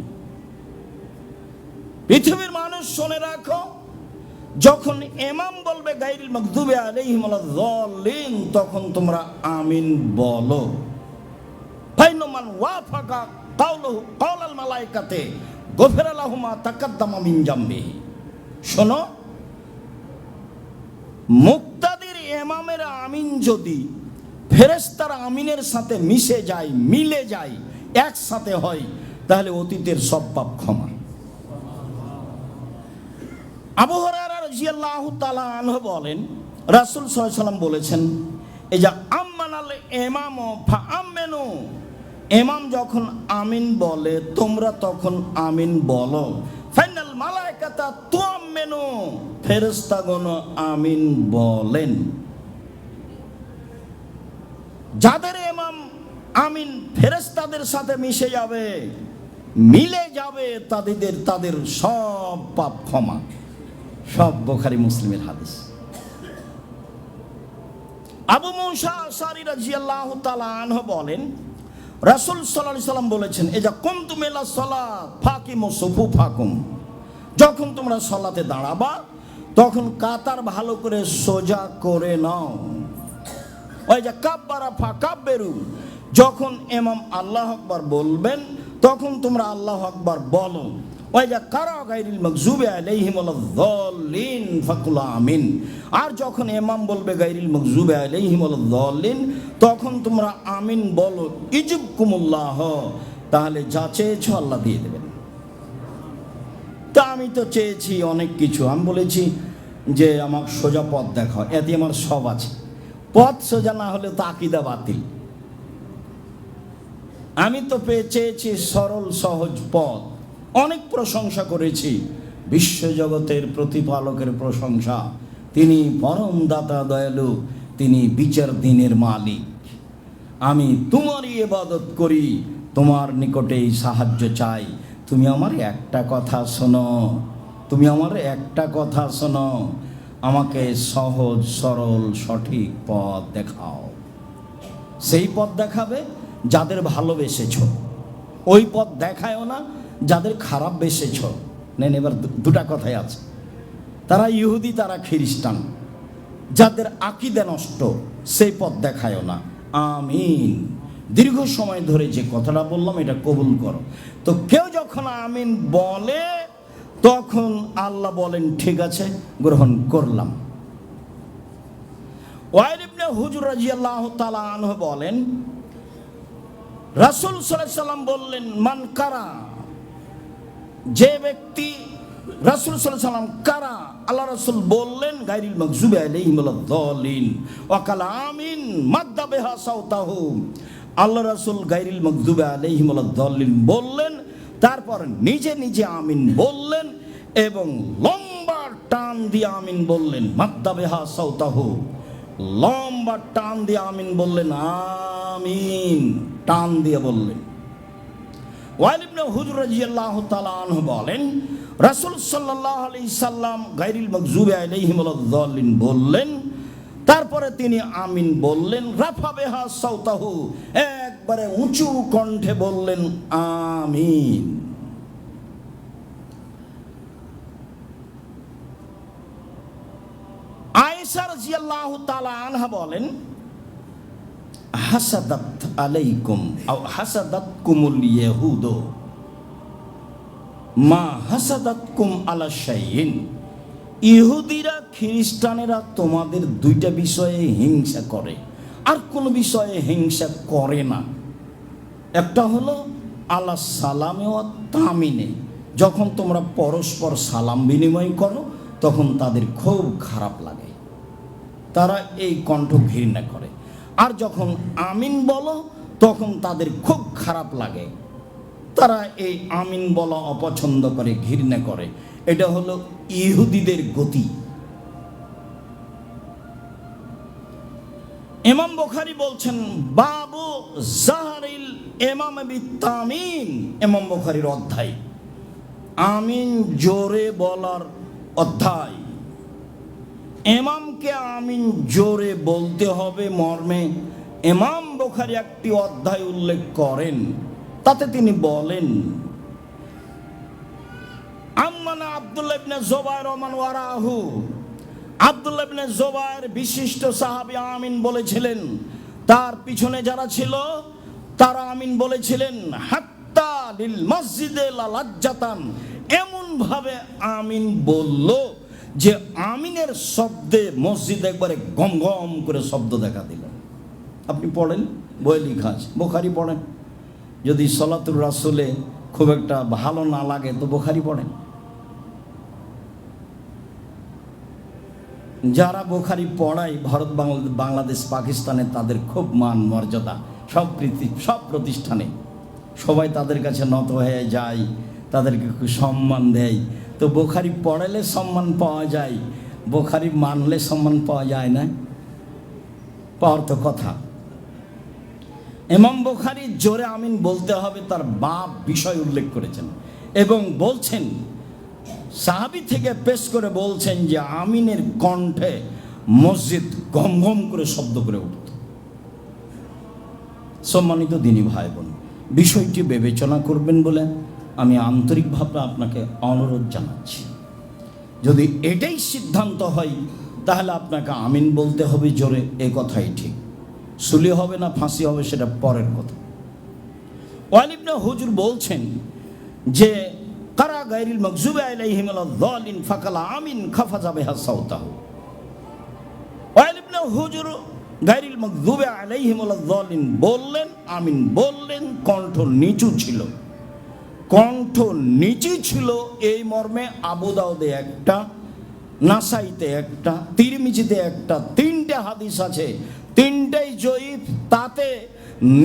পৃথিবীর মানুষ শুনে রাখো, যখন ইমাম বলবে গায়রিল মাগযুবি আলাইহিমুল যাল্লিন, তখন তোমরা আমিন বলো। ফাইন্না মান ওয়াফাকা কাওলুহু কাওলাল মালায়েকাতি গফিরা লাহু মা তাকাদ্দামা মিন জামবিহি। শোনো, মুক্তাদির ইমামের আমিন যদি ফেরেশতার আমিনের সাথে মিশে যায়, মিলে যায়, একসাথে হয়, তাহলে অতীতের সব পাপ ক্ষমা। আবু হুরায়রা রাদিয়াল্লাহু তাআলা আনহু বলেন, রাসূল সাল্লাল্লাহু আলাইহি ওয়াসাল্লাম বলেছেন, এই যে আম্মানাল ইমামু ফা আমিনু, ইমাম যখন আমিন বলে তোমরা তখন আমিন বলো। ফাইনাল মালায়েকাতা তুআমিনু, ফেরেশতাগণ আমিন বলেন। যাদের ইমাম আমিন ফেরেশতাদের সাথে মিশে যাবে, মিলে যাবে, তাদের সব পাপ ক্ষমা। সব বুখারী মুসলিমের হাদিস। আবু মুসা আশআরী রাদিয়াল্লাহু তাআলা আনহু বলেন, রাসূল সাল্লাল্লাহু আলাইহি ওয়াসাল্লাম বলেছেন, ইযা কুমতুম ইলা সালাত ফাকিমু সুফুফাকুম, যখন তোমরা সালাতে দাঁড়াবা তখন কাতার ভালো করে সোজা করে নাও। ওই যে কাব্বারা ফাকাব্বিরু, যখন ইমাম আল্লাহু আকবার বলবেন তখন তোমরা আল্লাহু আকবার বলো। ওই যে কারা গায়রিল মাগযুবি আলাইহিমুল যাল্লিন ফাকুল আমিন, আর যখন ইমাম বলবে গায়রিল মাগযুবি আলাইহিমুল যাল্লিন, তখন তোমরা আমিন বলো। ইজুবকুমুল্লাহ, তাহলে যা চেয়েছো আল্লাহ দিয়ে দেবেন। তা আমি তো চেয়েছি অনেক কিছু, আমি বলেছি যে আমার সোজা পথ দেখাও, এতে আমার সব আছে। পথ সোজা না হলে তো আকীদা বাতিল। আমি তো চেয়েছি সরল সহজ পথ। অনেক প্রশংসা করেছি, বিশ্বজগতের প্রতিপালকের প্রশংসা। তিনি পরম দাতা দয়ালু, তিনি বিচার দিনের মালিক। আমি তোমারই ইবাদত করি, তোমার নিকটেই সাহায্য চাই। তুমি আমার একটা কথা শোনো, তুমি আমার একটা কথা শোনো, আমাকে সহজ সরল সঠিক পথ দেখাও। সেই পথ দেখাবে যাদের ভালোবেসেছ, ওই পথ দেখায়ও না যাদের খারাপ বেসেছ। নেন, এবার দুটা কথাই আছে। তারা ইহুদি, তারা খ্রিস্টান, যাদের আকীদা নষ্ট, সেই পথ দেখায়ও না। আমিন। দীর্ঘ সময় ধরে যে কথাটা বললাম এটা কবুল করো। তো কেউ যখন আমিন বলে তখন আল্লাহ বলেন ঠিক আছে, গ্রহণ করলাম। ওয়াইল ইবনে হুজর রাদিয়াল্লাহু তাআলা আনহু বলেন, রাসূল সাল্লাল্লাহু আলাইহি ওয়াসাল্লাম বললেন, মান কারা যে ব্যক্তি রাসূল সাল্লাল্লাহু আলাইহি সাল্লাম কারা, আল্লাহ রাসূল বললেন গায়রিল মাগযুবি আলাইহিম ওয়ালাদ-দাল্লিন ওয়া কালা আমিন মাদ্দা বিহা সাওতাহু। আল্লাহ রাসূল গায়রিল মাগযুবি আলাইহিম ওয়ালাদ-দাল্লিন বললেন, তারপর নিজে নিজে আমিন বললেন এবং লম্বা টান দিয়ে আমিন বললেন। মাদ্দা বিহা সাওতাহু, লম্বা টান দিয়ে আমিন বললেন, আমিন টান দিয়ে বললেন। ওয়াইল ইবনে হুজর রাদিয়াল্লাহু তাআলা আনহু বলেন, রাসূল সাল্লাল্লাহু আলাইহি সাল্লাম গায়রিল মাগযুবি আলাইহিম ওয়ালাদ-দাল্লিন বললেন, তারপরে তিনি আমিন বললেন। রাফা বিহা সাওতাহু, একবারে উঁচু কণ্ঠে বললেন আমিন। আয়েশা রাদিয়াল্লাহু তাআলা আনহা বলেন, হাসাদাত আলাইকুম আও হাসাদাতকুমুল ইয়াহুদ মা হাসাদাতকুম আলা শাইইন। ইহুদিরা খ্রিস্টানেরা তোমাদের দুইটা বিষয়ে হিংসা করে, আর কোনো বিষয়ে হিংসা করে না। একটা হলো আলা সালামে ও তামিনে, যখন তোমরা পরস্পর সালাম বিনিময় করো তখন তাদের খুব খারাপ লাগে, তারা এই কণ্ঠ ঘৃণা করে। আর যখন আমিন বলো তখন তাদের খুব খারাপ লাগে, তারা এই আমিন বলা অপছন্দ করে, ঘৃণা করে। এটা হলো ইহুদিদের গতি। ইমাম বুখারী বলছেন, বাবু জাহরিল ইমাম বিতামিন, ইমাম বুখারীর অধ্যায় আমিন জোরে বলার অধ্যায়। ইমামকে আমিন জোরে বলতে হবে মর্মে ইমাম বুখারী একটি অধ্যায় উল্লেখ করেন। তাতে তিনি বলেন, আম্মানা আব্দুল্লাহ ইবনে জুবায়ের ওমান ওয়ারাহু, আব্দুল্লাহ ইবনে জুবায়ের বিশিষ্ট সাহাবী আমিন বলেছিলেন, তার পিছনে যারা ছিল তারা আমিন বলেছিলেন। হাত্তা লিল মসজিদে লা লাজ্জাতান, এমন ভাবে আমিন বলল যে আমিনের শব্দে মসজিদ একবারে গম গম করে শব্দ দেখা দিল। আপনি পড়েন, বই লেখা আছে, বুখারী পড়েন। যদি সলাতুর রাসূলে খুব একটা ভালো না লাগে তো বুখারী পড়েন। যারা বুখারী পড়ায় ভারত বাংলাদেশ পাকিস্তানে, তাদের খুব মান মর্যাদা, সব প্রতিষ্ঠানে সবাই তাদের কাছে নত হয়ে যায়, তাদেরকে খুব সম্মান দেয়। তো বুখারী পড়ালে সম্মান পাওয়া যায়, বুখারী মানলে সম্মান পাওয়া যায় না, পাওয়ার তো কথা। ইমাম বুখারী জোরে আমিন বলতে হবে, তার বাপ বিষয় উল্লেখ করেছেন এবং বলছেন, সাহাবী থেকে পেশ করে বলছেন যে আমিনের কণ্ঠে মসজিদ গম গম করে শব্দ করে উঠত। সম্মানিত দিনী ভাই বোন, বিষয়টি বিবেচনা করবেন বলে আমি আন্তরিকভাবে আপনাকে অনুরোধ জানাচ্ছি। যদি এটাই সিদ্ধান্ত হয় তাহলে আপনাকে আমিন বলতে হবে জোরে, এ কথাই ঠিক। সুলি হবে না ফাঁসি হবে সেটা পরের কথা। ওয়াইল ইবনে হুজর বলছেন যে কারা গায়রিল মাগযুবি আলাইহিম ওয়ালাদ-দাল্লিন ফাকালা আমিন খাফাজা বিহা সাওতাহু। ওয়াইল ইবনে হুজর গায়রিল মাগযুবি আলাইহিম ওয়ালাদ-দাল্লিন বললেন, আমিন বললেন, কণ্ঠ নিচু ছিল। কণ্ঠ নিচু ছিল এই মর্মে আবু দাউদে একটা, নাসাইতে একটা, তিরমিজিতে একটা, তিনটে হাদিস আছে, তিনটাই জয়ীফ। তাতে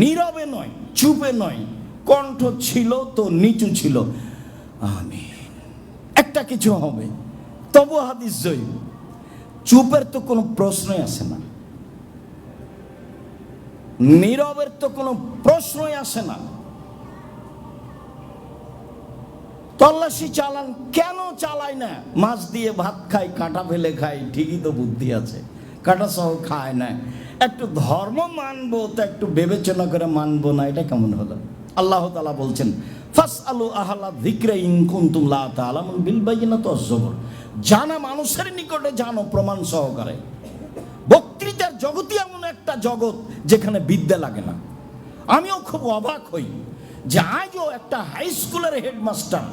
নীরবে নয়, চুপে নয়, কণ্ঠ ছিল তো নিচু ছিল। আমিন একটা কিছু হবে, তবু হাদিস জয়ীফ। চুপের তো কোনো প্রশ্নই আসে না, নীরবের তো কোনো প্রশ্নই আসে না। তল্লাশি চালান, কেন চালাই না? মাছ দিয়ে ভাত খাই, কাঁটা ফেলে খাই, ঠিকই তো বুদ্ধি আছে, কাঁটা সহ খায় না। একটু ধর্ম মানবো তো একটু বিবেচনা করে মানবো না, এটা কেমন হলো? আল্লাহ তাআলা বলছেন, ফাসআলু আহলা যিকরি ইন কুনতুম লা তা'লামুন বিল বায়িনাতি ওয়াজ-যুবুর। জানা মানুষের নিকটে জানো প্রমাণ সহকারে। বক্তৃতার জগতই এমন একটা জগৎ যেখানে বিদ্যা লাগে না। আমিও খুব অবাক হই যে আজও একটা হাই স্কুলের হেডমাস্টার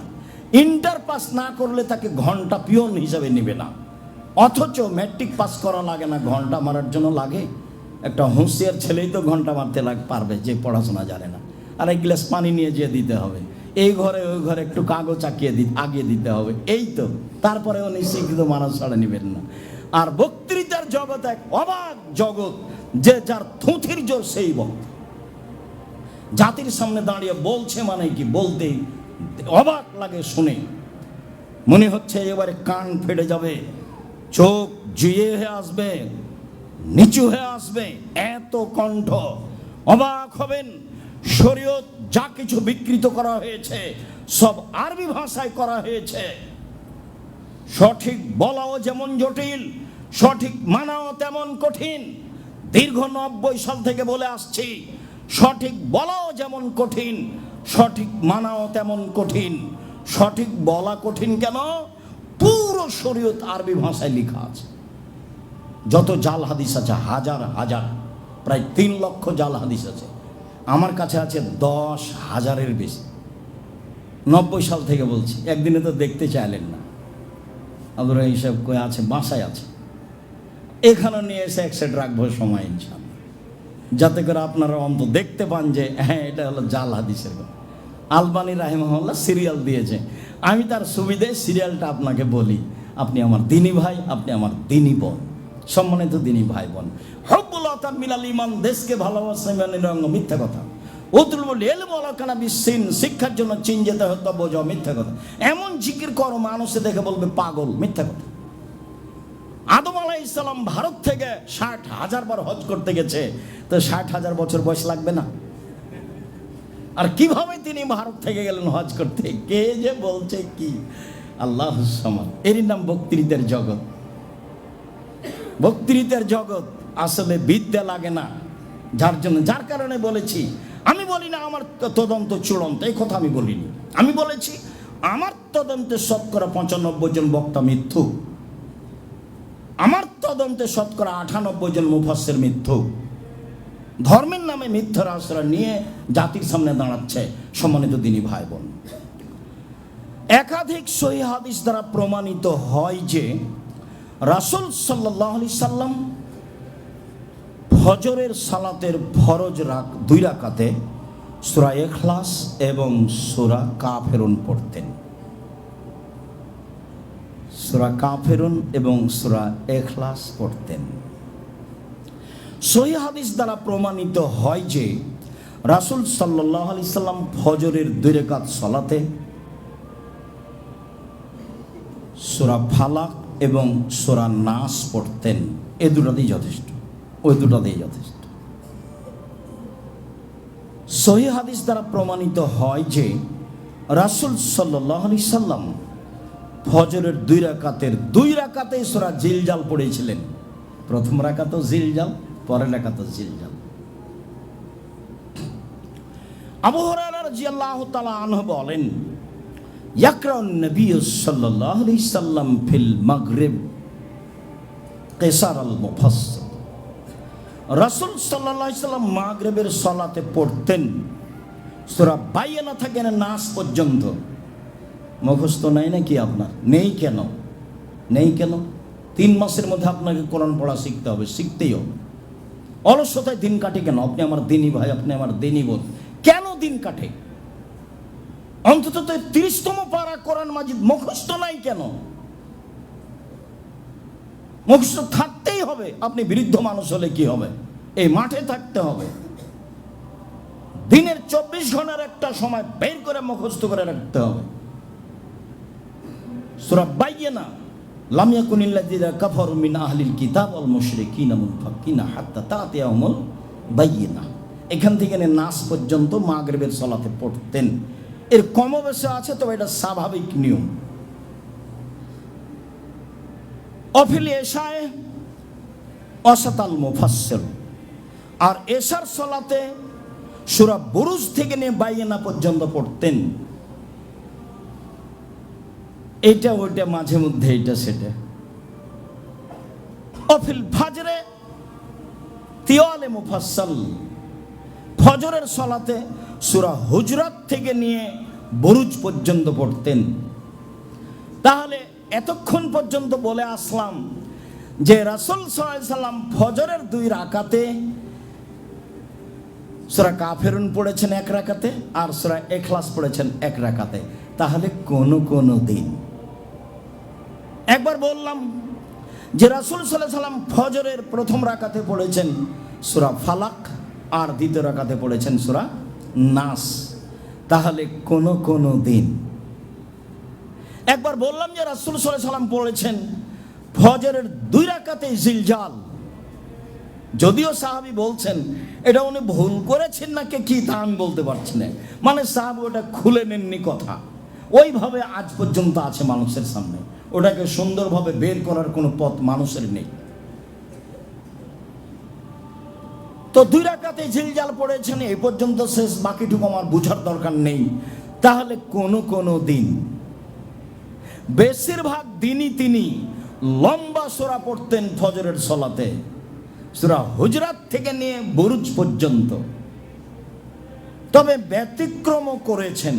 ইন্টার পাস না করলে তাকে ঘন্টা পিয়ন হিসাবে নেবে না, অথচ ম্যাট্রিক পাস করা লাগে না, ঘন্টা মারার জন্য লাগে। একটা হুঁশিয়ার ছেলেই তো ঘন্টা মারতে পারবে যে পড়াশোনা জানে না, আর এক গ্লাস পানি নিয়ে যেয়ে দিতে হবে। এই ঘরে ওই ঘরে একটু কাগজ আগিয়ে দিতে হবে, এই তো। তারপরে উনি শিক্ষিত মানুষ ছাড়া নিবেন না। আর বক্তৃতার জগৎ এক অবাক জগৎ, যে যার থুথির জোর সেই বক্তা। জাতির সামনে দাঁড়িয়ে বলছে মানে কি, বলতে অবাক লাগে শুনে, মনে হচ্ছে এবারে কান ফেটে যাবে, চোখ জুয়ে হয়ে আসবে, নিচু হয়ে আসবে, এত কণ্ঠ। অবাক হবেন, শরীয়ত যা কিছু বিকৃত করা হয়েছে সব আরবি ভাষায় করা হয়েছে। সঠিক বলাও যেমন জটিল, সঠিক মানাও তেমন কঠিন। দীর্ঘ 90 সাল থেকে বলে আসছি, সঠিক বলাও যেমন কঠিন, সঠিক মানাও তেমন কঠিন। সঠিক বলা কঠিন কেন? পুরো শরীয়ত আরবি ভাষায় লেখা আছে। যত জাল হাদিস আছে হাজার হাজার, প্রায় 3 লক্ষ জাল হাদিস আছে। আমার কাছে আছে 10,000-এর বেশি। 90 সাল থেকে বলছি, একদিনে তো দেখতে চাইলেন না। আপনারা হিসাব করে আছে, বাসায় আছে, এখানে নিয়ে এসে একসেট রাখবো সময় ইনশাআল্লাহ, যাতে করে আপনারা অন্তত দেখতে পান যে হ্যাঁ এটা হলো জাল হাদিসের কথা। আলবানী রাহিমাহুল্লাহ সিরিয়াল দিয়েছে, আমি তার সুবিধায় সিরিয়ালটা আপনাকে বলি। আপনি আমার দিনী ভাই, আপনি আমার দিনী বোন, সম্মানিত দিনী ভাই বোন। হব্বুল আতাম মিনাল ঈমান, দেশকে ভালোবাসা ইমানের অঙ্গ, মিথ্যা কথা। উতুলবুল ইলম ওয়ালা কানা বিসিন, শিক্ষার জন্য চীন যেতে হতো, বোঝাও, মিথ্যা কথা। এমন জিকির করো মানুষে দেখে বলবে পাগল, মিথ্যা কথা। আদম আলাইহিস সালাম ভারত থেকে 60,000 বার হজ করতে গেছে, তো 60,000 বছর বয়স লাগবে না? আর কিভাবে তিনি ভারত থেকে গেলেন হজ করতে? কে যে বলছে কি, আল্লাহুস সামাদ। এরই নাম বক্তৃতার জগৎ। বক্তৃতার জগৎ আসলে বিদ্যা লাগে না, যার কারণে বলেছি। আমি বলি না আমার তদন্ত চূড়ান্ত, এই কথা আমি বলিনি। আমি বলেছি আমার তদন্তে শতকরা 95 জন বক্তা মিথ্যুক, আমার তদন্তে শতকরা 98 জন মুফাসসির মিথ্যুক। ধর্মের নামে মিথ্যার আশ্রয় নিয়ে জাতির সামনে দাঁড়াচ্ছে। সম্মানিত দিনী ভাই বোন, একাধিক সহিহ হাদিস দ্বারা প্রমাণিত হয় যে রাসূল সাল্লাল্লাহু আলাইহি সাল্লাম ফজরের সালাতের ফরজ 2 রাকাতে সূরা ইখলাস এবং সূরা কাফিরুন পড়তেন। সূরা কাফিরুন এবং সূরা ইখলাস পড়তেন। সহিহ হাদিস দ্বারা প্রমাণিত হয় যে রাসূল সাল্লাল্লাহু আলাইহি সাল্লাম ফজরের 2 রাকাত সালাতে সূরা ফালাক এবং সূরা নাস পড়তেন। এই দুটোতেই যথেষ্ট, ওই দুটোতেই যথেষ্ট। সহিহ হাদিস দ্বারা প্রমাণিত হয় যে রাসূল সাল্লাল্লাহু আলাইহি সাল্লাম ফজরের 2 রাকাতের 2 রাকাতেই সূরা জিলজাল পড়েছিলেন। প্রথম রাকাতও জিলজাল, পরের রাকাতও জিলজাল। আবু হুরায়রা রাদিয়াল্লাহু তাআলা আনহু বলেন, ইয়াকরাউন নবী সাল্লাল্লাহু আলাইহি সাল্লাম ফিল মাগরিব কিসার আল মুফাসসাল। রাসূল সাল্লাল্লাহু আলাইহি সাল্লাম মাগরিবের সালাতে পড়তেন সূরা বাইয়ানা থেকে নাস পর্যন্ত। মুখস্থ নাই নাকি আপনার? নেই কেন? নেই কেন? 3 মাসের মধ্যে আপনাকে কোরআন পড়া শিখতে হবে, শিখতেই হবে। অলসতায় দিন কাটে কেন? আপনি আমার দিনী ভাই, আপনি আমার দিনী বোন, কেন দিন কাটে? অন্তত 30তম পারা কোরআন মাজিদ মুখস্থ নাই কেন? মুখস্থ থাকতেই হবে। আপনি বৃদ্ধ মানুষ হলে কি হবে? এই মাঠে থাকতে হবে। দিনের 24 ঘন্টার একটা সময় বের করে মুখস্থ করে রাখতে হবে। সূরা বাইয়ানা, লাম ইয়াকুনিল্লাযীনা কাফারু মিন আহলিল কিতাব ওয়াল মুশরিকিনা মুনফাকিনা হাত্তা তাতিয়াহুমুল বাইয়িনা। এখান থেকে নাস পর্যন্ত মাগরিবের সালাতে পড়তেন। এর কমবেশি আছে, তবে এটা স্বাভাবিক নিয়ম। অফিল এশায়ে ওয়াসাতাল মুফাসসিল, আর এশার সালাতে সূরা বুরুজ থেকে নিয়ে বাইয়ানা পর্যন্ত পড়তেন। এটা ওইটা মাঝে মধ্যে এটা সেটা। অফিল ফাজরে তিওয়ালে মুফাসসাল, ফজরের সালাতে সূরা হুজরাত থেকে নিয়ে বুরুজ পর্যন্ত পড়তেন। তাহলে এতক্ষণ পর্যন্ত বলে আসলাম যে রাসূল সাল্লাল্লাহু আলাইহি সাল্লাম ফজরের 2 রাকাতে সূরা কাফেরুন পড়েছেন এক রাকাতে, আর সূরা ইখলাস পড়েছেন এক রাকাতে। তাহলে কোন দিন একবার বললাম যে রাসূল সাল্লাল্লাহু আলাইহি ওয়াসাল্লাম ফজরের প্রথম রাকাতে পড়েছেন সূরা ফালাক, আর দ্বিতীয় রাকাতে পড়েছেন সূরা নাস। তাহলে কোন দিন একবার বললাম যে রাসূল সাল্লাল্লাহু আলাইহি ওয়াসাল্লাম পড়েছেন ফজরের 2 রাকাতে জিলজাল। যদিও সাহাবী বলছেন এটা উনি ভুল করেছেন নাকি কি তা আমি বলতে পারছি না, মানে সাহাবী ওটা খুলে নেননি কথা, ওইভাবে আজ পর্যন্ত আছে মানুষের সামনে, ওটাকে সুন্দরভাবে বের করার কোনো পথ মানুষের নেই। তো 2 রাকাতে জিলজাল পড়েছেন এই পর্যন্ত শেষ, বাকিটুকু আমার বুঝার দরকার নেই। তাহলে কোন দিন বেশিরভাগ দিনই তিনি লম্বা সূরা পড়তেন ফজরের সালাতে, সূরা হুজরাত থেকে নিয়ে বুরুজ পর্যন্ত। তবে ব্যতিক্রমও করেছেন।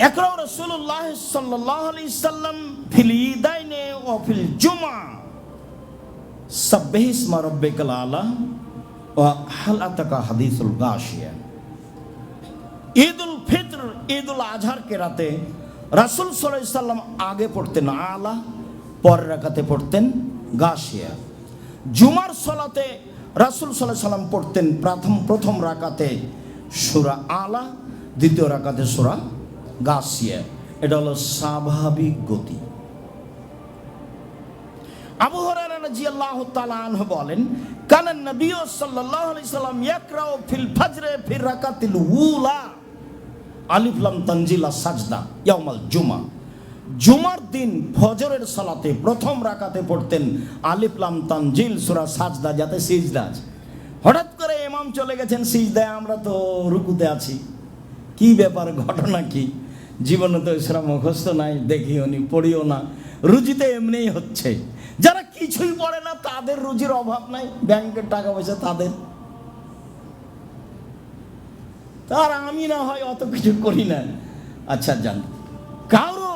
একরাও রাসূলুল্লাহ সাল্লাল্লাহু আলাইহি সাল্লাম ফিল ঈদাইনে ওয়া ফিল জুমআ সাব্বিহ ইসমা রাব্বিকাল আলা ওয়া হাল আতাকা হাদিসুল গাশিয়া। ঈদুল ফিতর, ঈদুল আজহার কেরাতে রাসূল সাল্লাল্লাহু আলাইহি সাল্লাম আগে পড়তেন আলা, পরের রাকাতে পড়তেন গাশিয়া। জুমার সালাতে রাসূল সাল্লাল্লাহু আলাইহি সাল্লাম পড়তেন প্রথম রাকাতে সূরা আলা, দ্বিতীয় রাকাতে সূরা গাশিয়া। এটা হলো স্বাভাবিক গতি। আবু হুরায়রা রাদিয়াল্লাহু তাআলা আনহু বলেন, কানা নবী সাল্লাল্লাহু আলাইহি সাল্লাম ইয়াকরাউ ফিল ফজরে ফির রাকাতিল উলা আলিফ লাম তানজিল সাজদা ইয়াউমাল জুমা। জুমার দিন ফজরের সালাতে প্রথম রাকাতে পড়তেন আলিফ লাম তানজিল সূরা সাজদা, যাতে সিজদা আছে। হঠাৎ করে ইমাম চলে গেছেন সিজদায়, আমরা তো রুকুতে আছি, কি ব্যাপার, ঘটনা কি? জীবনে তো সূরা মুখস্থ নাই, দেখিও নি, পড়িও না, রুজিতে এমনিই হচ্ছে। যারা কিছুই পড়ে না তাদের রুজির অভাব নাই, ব্যাংকের টাকা পয়সা তাদের, তার আমি না হয় অত কিছু করি না। আচ্ছা জান, কারো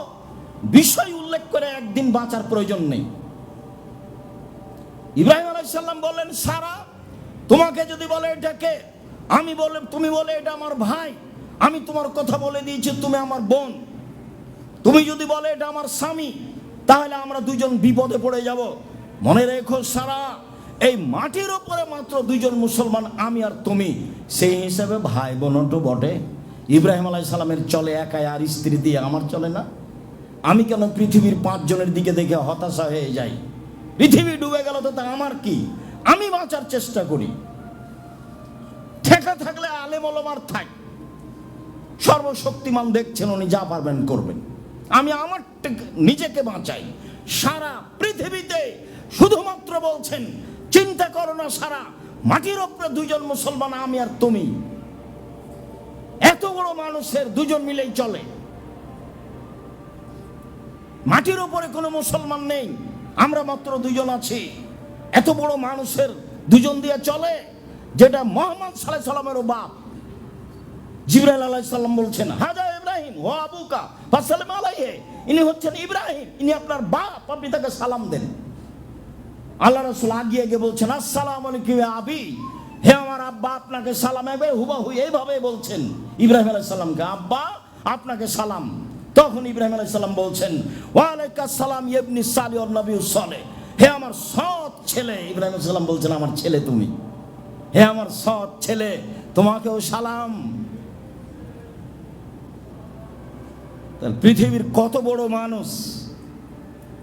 বিষয় উল্লেখ করে একদিন বাঁচার প্রয়োজন নেই। ইব্রাহিম আলাইহিস সালাম বলেন, সারা তোমাকে যদি বলে এটাকে, আমি বলে তুমি বলে এটা আমার ভাই, আমি তোমার কথা বলে দিয়েছি তুমি আমার বোন, তুমি যদি বলে এটা আমার স্বামী, তাহলে আমরা দুজন বিপদে পড়ে যাব। মনে রেখো সারা, এই মাটির উপরে মাত্র 2 জন মুসলমান, আমি আর তুমি, সেই হিসাবে ভাই বোনও তো বটে। ইব্রাহিম আলাইহিস সালামের চলে একাই, আর স্ত্রী দিয়ে আমার চলে না? আমি কেন পৃথিবীর 5 জনের দিকে দেখে হতাশা হয়ে যাই? পৃথিবী ডুবে গেল তো তা আমার কি? আমি বাঁচার চেষ্টা করি। ঠেকা থাকলে আলেম ওলামার থাক, সর্বশক্তিমান দেখছেন, উনি যা পারবেন করবেন। আমি আমার নিজেকে বাঁচাই। সারা পৃথিবীতে শুধুমাত্র বলছেন, চিন্তা করো না সারা, মাটির উপরে 2 জন মুসলমান, আমি আর তুমি। এত বড় মানুষের 2 জন মিলেই চলে, মাটির উপরে কোনো মুসলমান নেই, আমরা মাত্র 2 জন আছি। এত বড় মানুষের 2 জন দিয়ে চলে, যেটা মুহাম্মদ সাল্লাল্লাহু আলাইহি সাল্লামের বাপ জিবরাইল আলাইহিস সালাম বলছেন, হাজা ইব্রাহিম ওয়া আবুকা ফাসাল্লিম আলাইহি, ইনি হচ্ছেন ইব্রাহিম, ইনি আপনার বাপ, আপনি তাকে সালাম দেন। আল্লাহ রাসূল আগিয়ে গিয়ে বলছেন, আসসালামু আলাইকুম ইয়া আবি, হে আমার আব্বা আপনাকে সালাম। একবার হুবাহু এইভাবে বলছেন ইব্রাহিম আলাইহিস সালামকে, আব্বা আপনাকে সালাম। তখন ইব্রাহিম আলাইহিস সালাম বলছেন, ওয়া আলাইকাস সালাম ইবনি সালিহ নবিয়্যুস সালেহ, হে আমার সৎ ছেলে। ইব্রাহিম আলাইহিস সালাম বলছেন, আমার ছেলে তুমি, হে আমার সৎ ছেলে, তোমাকেও সালাম। পৃথিবীর কত বড় মানুষ,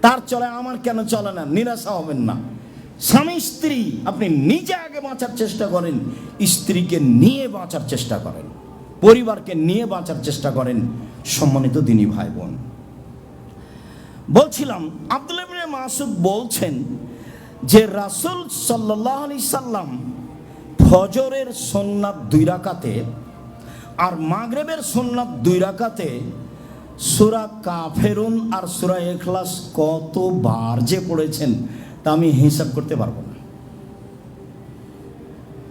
তার চলে, আমার কেন চলে না? নিরাশা হবেন না। স্বামী স্ত্রী, আপনি নিজে আগে বাঁচার চেষ্টা করেন, স্ত্রীকে নিয়ে বাঁচার চেষ্টা করেন, পরিবারকে নিয়ে বাঁচার চেষ্টা করেন। সম্মানিত দিনী ভাই বোন, বলছিলাম আব্দুল্লাহ ইবনে মাসউদ বলছেন যে রাসূল সাল্লাল্লাহু আলাইহি সাল্লাম ফজরের সুন্নাত 2 রাকাতে আর মাগরিবের সুন্নাত 2 রাকাতে সূরা কাফেরুন আর সূরা ইখলাস কতবার যে পড়েছেন তা আমি হিসাব করতে পারবো না।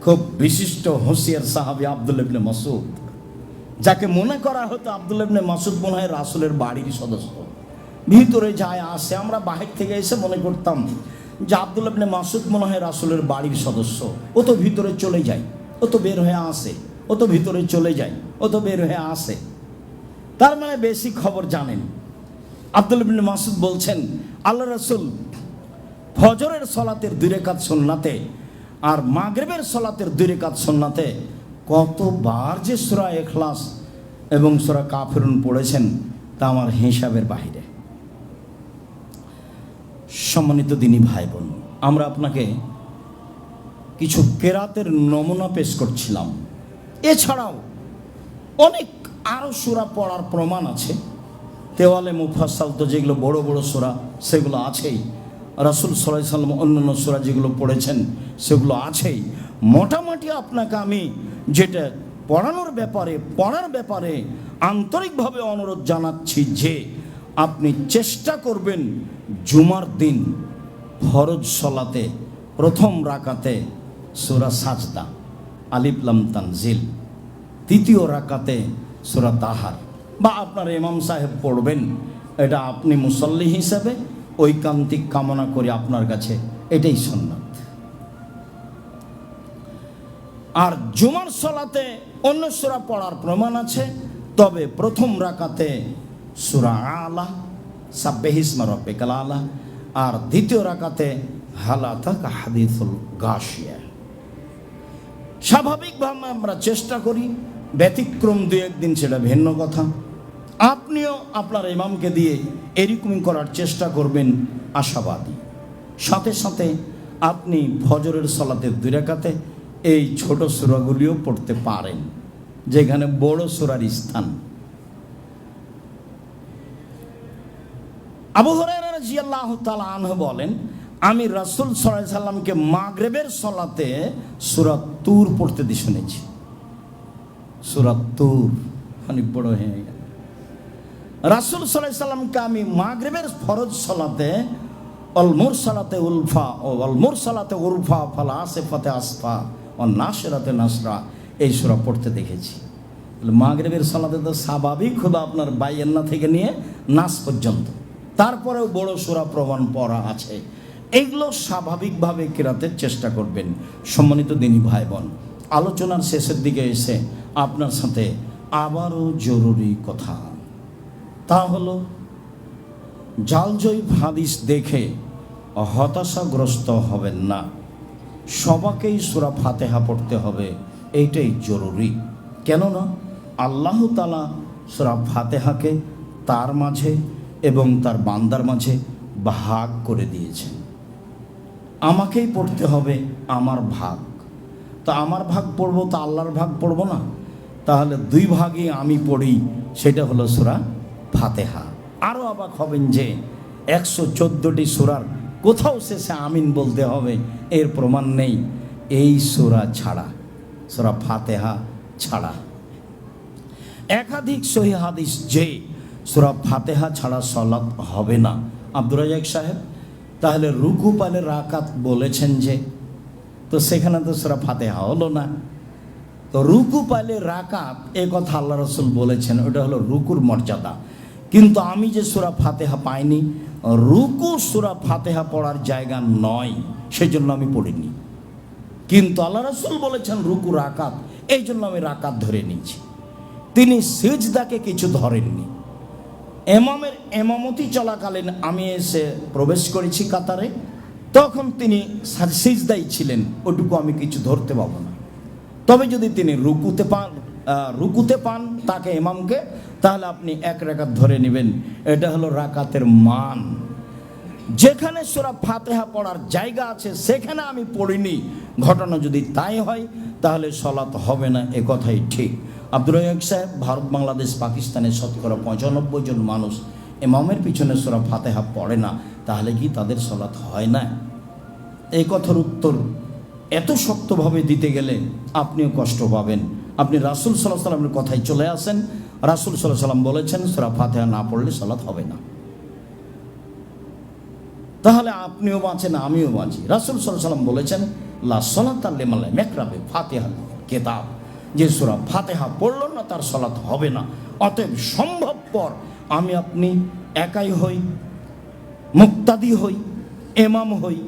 খুব বিশিষ্ট হুঁশিয়ার সাহাবী আব্দুল্লাহ ইবনে মাসউদ, যাকে মনে করা হতো আব্দুল্লাহ ইবনে মাসউদ মনে হয় রাসূলের বাড়ির সদস্য, ভিতরে যায় আসে। আমরা বাহির থেকে এসে মনে করতাম যে আব্দুল্লাহ ইবনে মাসউদ মনে হয় রাসূলের বাড়ির সদস্য, ও তো ভিতরে চলে যায়, ও তো বের হয়ে আসে, ও তো ভিতরে চলে যায়, ও তো বের হয়ে আসে। তার মানে বেশি খবর জানেন। আব্দুল্লাহ ইবনে মাসউদ বলছেন, আল্লাহ রাসূল ফজরের সলাতের 2 রাকাত সুন্নাতে আর মাগরিবের সলাতের 2 রাকাত সুন্নাতে কতবার যে সূরা ইখলাস এবং সূরা কাফিরুন পড়েছেন তা আমার হিসাবের বাইরে। সম্মানিত দিনী ভাই বোন, আমরা আপনাকে কিছু কেরাতের নমুনা পেশ করছিলাম। এছাড়াও অনেক আরও সূরা পড়ার প্রমাণ আছে। দেওয়ালে মুফাসসাল তো যেগুলো বড় বড় সূরা সেগুলো আছেই, রাসূল সাল্লাল্লাহু আলাইহি সাল্লাম অন্যান্য সূরা যেগুলো পড়েছেন সেগুলো আছেই। মোটামুটি আপনাকে আমি যেটা পড়ার ব্যাপারে আন্তরিকভাবে অনুরোধ জানাচ্ছি যে আপনি চেষ্টা করবেন জুমার দিন ফরজ সলাতে প্রথম রাকাতে সূরা সাজদা আলিফ লাম তানজিল, দ্বিতীয় রাকাতে সূরা তাহার, বা আপনার ইমাম সাহেব পড়বেন, এটা আপনি মুসল্লি হিসাবে ঐকান্তিক কামনা করি আপনার কাছে, এটাই সুন্নাত। আর জুমার সলাতে অন্য সূরা পড়ার প্রমাণ আছে, তবে প্রথম রাকাতে সূরা আলা সাব্বিহিসমা রাব্বিকাল আলা, আর দ্বিতীয় রাকাতে হাল আতাকা হাদিসুল গাশিয়া। স্বাভাবিকভাবে আমরা চেষ্টা করি, ব্যতিক্রম 2-1 দিন সেটা ভিন্ন কথা। আপনিও আপনার ইমামকে দিয়ে এরকমই করার চেষ্টা করবেন, আশাবাদী। সাথে সাথে আপনি ফজরের সলাতে 2 রাকাতে এই ছোট সূরাগুলিও পড়তে পারেন, যেখানে বড় সূরার স্থান। আবু হুরায়রা রাদিয়াল্লাহু তাআলা আনহু বলেন, আমি রাসূল সাল্লাল্লাহু আলাইহি সাল্লামকে মাগরিবের সলাতে সূরা তুর পড়তে শুনেছি। সূরা তুর অনেক বড় হয়ে গেল। রাসূল সাল্লাল্লাহু আলাইহি সাল্লামকে আমি মাগরিবের ফরজ সলাতে অল মুরসালাতে উলফা ও অল মুরসালাতে উরফা ফাল আসিফাতে আসফা ও নাশরাতে নাশরা এই সূরা পড়তে দেখেছি। মাগরিবের সলাতে তো স্বাভাবিক হলো আপনার বাইয়ান্না থেকে নিয়ে নাস পর্যন্ত, তারপরেও বড় সূরা প্রমাণ পড়া আছে। এইগুলো স্বাভাবিকভাবে কেরাতের চেষ্টা করবেন। সম্মানিত দিনী ভাই বোন, আলোচনার শেষের দিকে এসে আপনার সাথে আবারও জরুরি কথা, তা হলো জালজয়ী হাদিস দেখে হতাশাগ্রস্ত হবেন না। সবাকেই সূরা ফাতিহা পড়তে হবে, এইটাই জরুরি। কেননা আল্লাহ তাআলা সূরা ফাতিহাকে তার মাঝে এবং তার বান্দার মাঝে ভাগ করে দিয়েছেন। আমাকেই পড়তে হবে আমার ভাগ, তা আমার ভাগ পড়বো, তা আল্লাহর ভাগ পড়বো না? তাহলে 2 ভাগই আমি পড়ি, সেটা হলো সূরা ফাতিহা। আরও অবাক হবেন যে 114টি সূরার কোথাও শেষে আমিন বলতে হবে এর প্রমাণ নেই, এই সূরা ছাড়া, সূরা ফাতিহা ছাড়া। একাধিক সহিহ হাদিস যে সূরা ফাতিহা ছাড়া সালাত হবে না। আব্দুর রাজ্জাক সাহেব, তাহলে রুকু পালে রাকাত বলেছেন যে, তো সেখানে তো সূরা ফাতিহা হলো না। তো রুকু পালে রাকাত এ কথা আল্লাহ রাসূল বলেছেন, ওটা হলো রুকুর মর্যাদা। কিন্তু আমি যে সূরা ফাতিহা পাইনি, রুকু সূরা ফাতিহা পড়ার জায়গা নয়, সেজন্য আমি পড়িনি। কিন্তু আল্লাহ রাসূল বলেছেন রুকু রাকাত, এই জন্য আমি রাকাত ধরে নিয়েছি। তিনি সিজদাকে কিছু ধরেননি। ইমামের ইমামতি চলাকালীন আমি এসে প্রবেশ করেছি কাতারে, তখন তিনি সিজদাই ছিলেন, ওটুকু আমি কিছু ধরতে পাবো না। তবে যদি তিনি রুকুতে পান তাকে ইমামকে, তাহলে আপনি 1 রাকাত ধরে নেবেন। এটা হলো রাকাতের মান। যেখানে সূরা ফাতিহা পড়ার জায়গা আছে সেখানে আমি পড়িনি, ঘটনা যদি তাই হয় তাহলে সালাত হবে না, এ কথাই ঠিক। আব্দুর রাজ্জাক সাহেব, ভারত বাংলাদেশ পাকিস্তানের শতকরা 95 জন মানুষ ইমামের পিছনে সূরা ফাতিহা পড়ে না, তাহলে কি তাদের সালাত হয় না? এই কথার উত্তর এত শক্তভাবে দিতে গেলে আপনিও কষ্ট পাবেন। আপনি রাসূল সাল্লাল্লাহু আলাইহি ওয়াসাল্লামের কথায় চলে আসেন। রাসূল সাল্লাল্লাহু আলাইহি ওয়াসাল্লাম বলেছেন সূরা ফাতিহা না পড়লে সালাত হবে না। তাহলে আপনিও বাঁচেন, আমিও বাঁচি। রাসূল সাল্লাল্লাহু আলাইহি ওয়াসাল্লাম বলেছেন লা সালাতা লিমান লাম ইয়াকরা বিফাতিহাল কিতাব, যে সূরা ফাতিহা পড়ল না তার সালাত হবে না। অতএব সম্ভবপর আমি আপনি একাই হই, মুক্তাদি হই, ইমাম হই,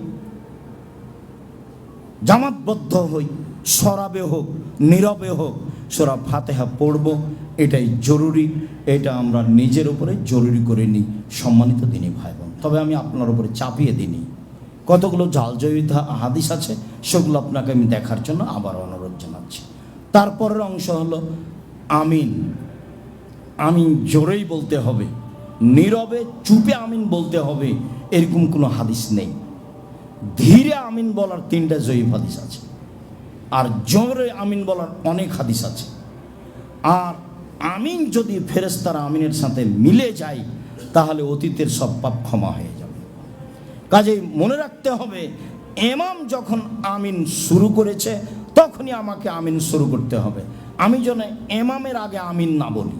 জামাতবদ্ধ হই, সরাবে হোক নীরবে হোক সূরা ফাতিহা পড়ব, এটাই জরুরি। এটা আমরা নিজের উপরে জরুরি করে নিই সম্মানিত দিনী ভাই বোন। তবে আমি আপনার উপরে চাপিয়ে দিইনি, কতগুলো জালজয়ী হাদিস আছে সেগুলো আপনাকে আমি দেখার জন্য আবার অনুরোধ জানাচ্ছি। তারপরের অংশ হলো আমিন। আমিন জোরেই বলতে হবে, নীরবে চুপে আমিন বলতে হবে এরকম কোনো হাদিস নেই। ধীরে আমিন বলার 3টা জয়ীফ হাদিস আছে, আর জোরে আমিন বলার অনেক হাদিস আছে। আর আমিন যদি ফেরেশতারা আমিনের সাথে মিলে যায় তাহলে অতীতের সব পাপ ক্ষমা হয়ে যাবে। কাজেই মনে রাখতে হবে, ইমাম যখন আমিন শুরু করেছে তখনই আমাকে আমিন শুরু করতে হবে। আমি যেন ইমামের আগে আমিন না বলি।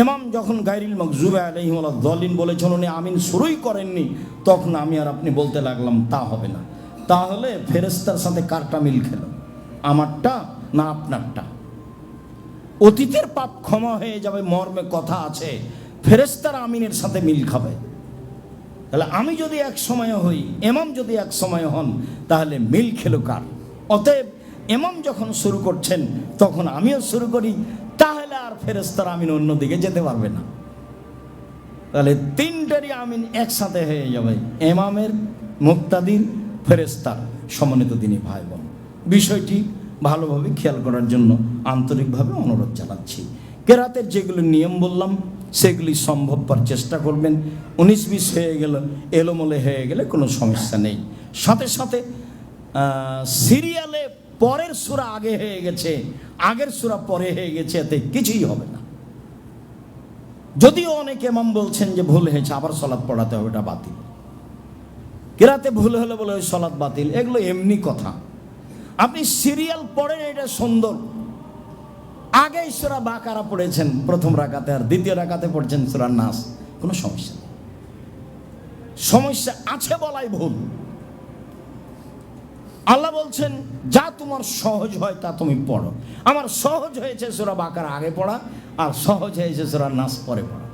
ইমাম যখন গায়রিল মাগযুবি আলাইহিম ওয়ালাদ-দাল্লিন বলেছেন উনি আমিন শুরুই করেননি, তখন আমি আর আপনি বলতে লাগলাম, তা হবে না। তাহলে ফেরেশতার সাথে কারটা মিল খেল, আমারটা না আপনারটা? অতীতের পাপ ক্ষমা হয়ে যাবে মর্মে কথা আছে, ফেরেশতার আমিনের সাথে মিল খাবে। তাহলে আমি যদি এক সময় হই, ইমাম যদি এক সময় হন, তাহলে মিল খেলো কার? অতএব ইমাম যখন শুরু করছেন তখন আমিও শুরু করি, তাহলে আর ফেরেশতার আমিন অন্যদিকে যেতে পারবে না। তাহলে 3টারই আমিন একসাথে হয়ে যাবে, ইমামের, মুক্তাদির, ফেরেশতার। সম্মানিত দিনী ভাই বোন, বিষয়টি ভালোভাবে খেয়াল করার জন্য আন্তরিকভাবে অনুরোধ জানাচ্ছি। কেরাতের যেগুলো নিয়ম বললাম সেগুলি সম্ভবপর চেষ্টা করবেন। 19-20 হয়ে গেল, এলোমেলো হয়ে গেলে কোনো সমস্যা নেই। সাথে সাথে সিরিয়ালে পরের সূরা আগে হয়ে গেছে, আগের সূরা পরে হয়ে গেছে, এতে কিছুই হবে না। যদিও অনেক ইমাম বলছেন যে ভুল হয়েছে আবার সালাত পড়াতে হবে, এটা বাতিল। কেরাতে ভুল হলে বলে ওই সালাত বাতিল, এগুলো এমনি কথা। আপনি সিরিয়াল পড়েন, এটা সুন্দর। আগে সূরা বাকারা পড়েছেন প্রথম রাকাতে, আর দ্বিতীয় রাকাতে পড়ছেন সূরা নাস, কোনো সমস্যা নেই। সমস্যা আছে বলাই ভুল। আল্লাহ বলছেন যা তোমার সহজ হয় তা তুমি পড়ো। আমার সহজ হয়েছে সূরা বাকারা আগে পড়া, আর সহজ হয়েছে সূরা নাস পরে পড়া।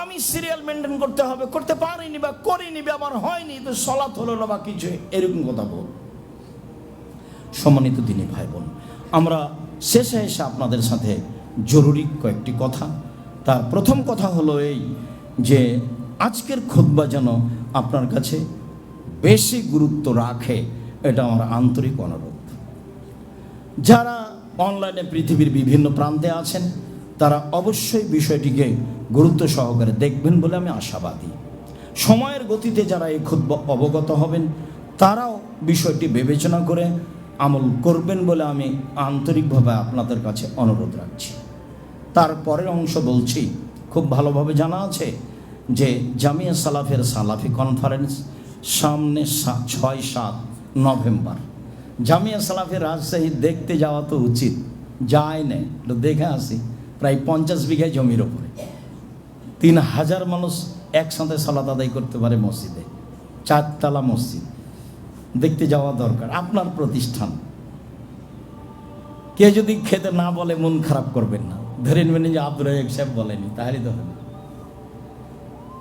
আমি সিরিয়াল মেনটেন করতে হবে, করতে পারিনি বা করিনি বা আমার হয়নি, তো সালাত হলো না বা কিছু, এরকম কথা বল। সম্মানিত দিনী ভাই বোন, আমরা শেষে এসে আপনাদের সাথে জরুরি কয়েকটি কথা। তার প্রথম কথা হলো এই যে আজকের খুতবা যেন আপনার কাছে বেশি গুরুত্ব রাখে, এটা আমার আন্তরিক অনুরোধ। যারা অনলাইনে পৃথিবীর বিভিন্ন প্রান্তে আছেন তারা অবশ্যই বিষয়টিকে গুরুত্ব সহকারে দেখবেন বলে আমি আশাবাদী। সময়ের গতিতে যারা এই খুতবা অবগত হবেন তারাও বিষয়টি বিবেচনা করে আমল করবেন বলে আমি আন্তরিকভাবে আপনাদের কাছে অনুরোধ রাখছি। তারপরের অংশ বলছি, খুব ভালোভাবে জানা আছে যে জামিয়া সালাফের সালাফি কনফারেন্স সামনে 6-7 নভেম্বর। জামিয়া সালাফের রাজশাহী দেখতে যাওয়া তো উচিত, যায় না, দেখে আসি। প্রায় 50 বিঘা জমির ওপরে 3000 মানুষ একসাথে সালাত আদায় করতে পারে মসজিদে, 4 তলা মসজিদ। দেখতে যাওয়া দরকার, আপনার প্রতিষ্ঠান। কে যদি খেতে না বলে মন খারাপ করবেন না, ধরে নেবেন যে আব্দুর রাজ্জাক সাহেব বলেনি, তাহলে তো হবে।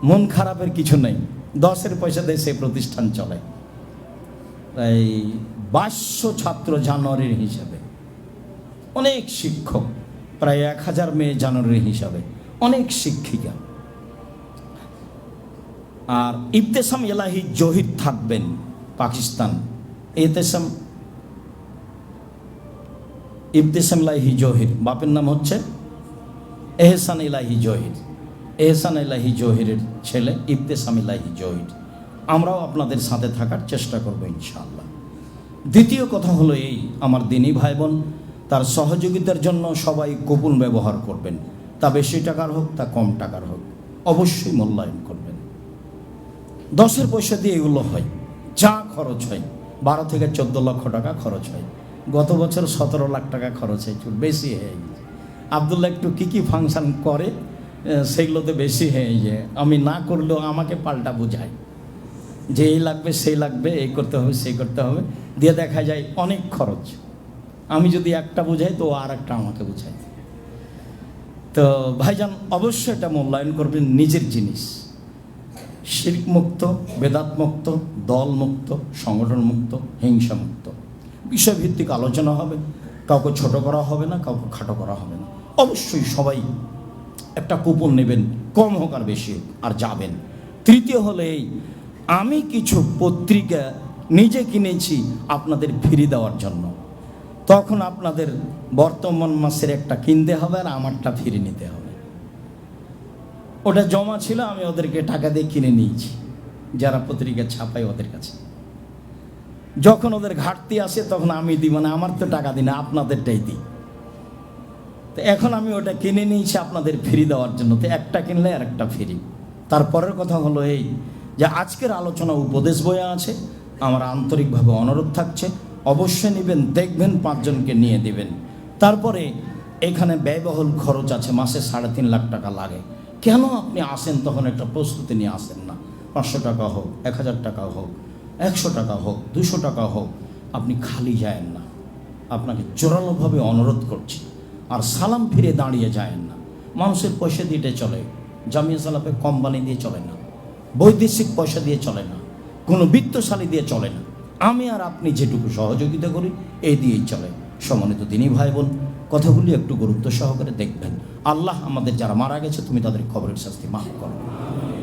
মন খারাপের কিছু নেই, 10-এর পয়সা দিয়ে সেই প্রতিষ্ঠান চলে। প্রায় 2200 ছাত্র জানুয়ারির হিসাবে, অনেক শিক্ষক, প্রায় 1000 মেয়ে জানুয়ারির হিসাবে, অনেক শিক্ষিকা। আর ইবতেসাম এলাহি জহির থাকবেন পাকিস্তান। ইবতেসাম এলাহি জহির, বাপের নাম হচ্ছে এহসান এলাহি জহির। এহসান এলাহি জহিরের ছেলে ইবতেসাম এলাহি জহির। আমরাও আপনাদের সাথে থাকার চেষ্টা করব ইনশাআল্লাহ। দ্বিতীয় কথা হলো এই, আমার দিনী ভাই বোন, তার সহযোগিতার জন্য সবাই কুপন ব্যবহার করবেন। তা বেশি টাকার হোক তা কম টাকার হোক, অবশ্যই মূল্যায়ন করবেন। 10-এর পয়সা দিয়ে এগুলো হয়, যা খরচ হয় 12 থেকে 14 লক্ষ টাকা খরচ হয়। গত বছর 17 লাখ টাকা খরচ হয়, একটু বেশি হয়ে গেছে। আবদুল্লাহ একটু কী কী ফাংশন করে সেগুলোতে বেশি হয়ে যায়। আমি না করলেও আমাকে পাল্টা বোঝায় যে এই লাগবে সেই লাগবে, এই করতে হবে সেই করতে হবে, দিয়ে দেখা যায় অনেক খরচ। আমি যদি একটা বোঝাই তো আর একটা আমাকে বোঝায়। তো ভাইজান অবশ্যই এটা মূল্যায়ন করবেন, নিজের জিনিস। শিরক মুক্ত, বেদাত মুক্ত, দল মুক্ত, সংগঠন মুক্ত, হিংসা মুক্ত। বিষয়ভিত্তিক আলোচনা হবে, কাউকে ছোট করা হবে না, কাউকে খাটো করা হবে না। অবশ্যই সবাই একটা কুপন নেবেন, কম হোক আর বেশি হোক, আর যাবেন। তৃতীয় হলো এই, আমি কিছু পত্রিকা নিজে কিনেছি আপনাদের ফ্রি দেওয়ার জন্য। তখন আপনাদের বর্তমান মাসের একটা কিনতে হবে আর আমারটা ফ্রি নিতে হবে। ওটা জমা ছিল, আমি ওদেরকে টাকা দিয়ে কিনে নিয়েছি, যারা পত্রিকা ছাপাই ওদের কাছে। যখন ওদের ঘাটতি আসে তখন আমি দিই, মানে আমার তো টাকা দিই না, আপনাদেরটাই দিই। তো এখন আমি ওটা কিনে নিয়েছি আপনাদের ফ্রি দেওয়ার জন্য। তো একটা কিনলে আর একটা ফ্রি। তারপরের কথা হলো এই যে আজকের আলোচনা উপদেশ বইয়ে আছে। আমার আন্তরিকভাবে অনুরোধ থাকছে, অবশ্যই নেবেন, দেখবেন, 5 জনকে নিয়ে দিবেন। তারপরে এখানে ব্যয়বহুল খরচ আছে, মাসে 3.5 লাখ টাকা লাগে। কেন আপনি আসেন তখন একটা প্রস্তুতি নিয়ে আসেন না? 500 টাকা হোক, 1000 টাকা হোক, 100 টাকা হোক, 200 টাকা হোক, আপনি খালি যায়েন না। আপনাকে জোরালোভাবে অনুরোধ করছি। আর সালাম ফিরে দাঁড়িয়ে যায়েন না। মানুষের পয়সা দিয়ে চলে, জামিয়া সালাফে কোম্পানি দিয়ে চলে না, বৈদেশিক পয়সা দিয়ে চলে না, কোনো বিত্তশালী দিয়ে চলে না। আমি আর আপনি যেটুকু সহযোগিতা করি এই দিয়েই চলে। সম্মানিত দিনী ভাই বোন, কথাগুলি একটু গুরুত্ব সহকারে দেখবেন। আল্লাহ আমাদের যারা মারা গেছে তুমি তাদের কবরের শাস্তি মাফ করো।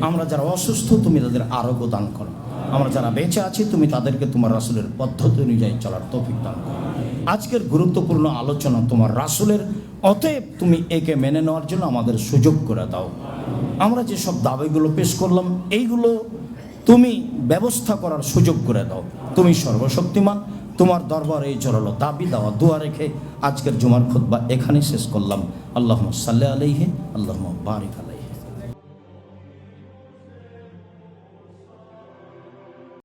আমরা যারা অসুস্থ তুমি তাদের আরোগ্য দান করো। আমরা যারা বেঁচে আছি তুমি তাদেরকে তোমার রাসূলের পদ্ধতি অনুযায়ী চলার তৌফিক দান করো। আজকের গুরুত্বপূর্ণ আলোচনা তোমার রাসূলের, অতএব তুমি একে মেনে নেওয়ার জন্য আমাদের সুযোগ করে দাও। আমরা যেসব দাবিগুলো পেশ করলাম এইগুলো তুমি ব্যবস্থা করার সুযোগ করে দাও। তুমি সর্বশক্তিমান, তোমার দরবারে এই জোরালো দাবি দেওয়া দোয়া রেখে আজকের জুমার খুতবা এখানে শেষ করলাম। আল্লাহুম্মা সাল্লি আলাইহি, আল্লাহুম্মা বারিক আলাইহি।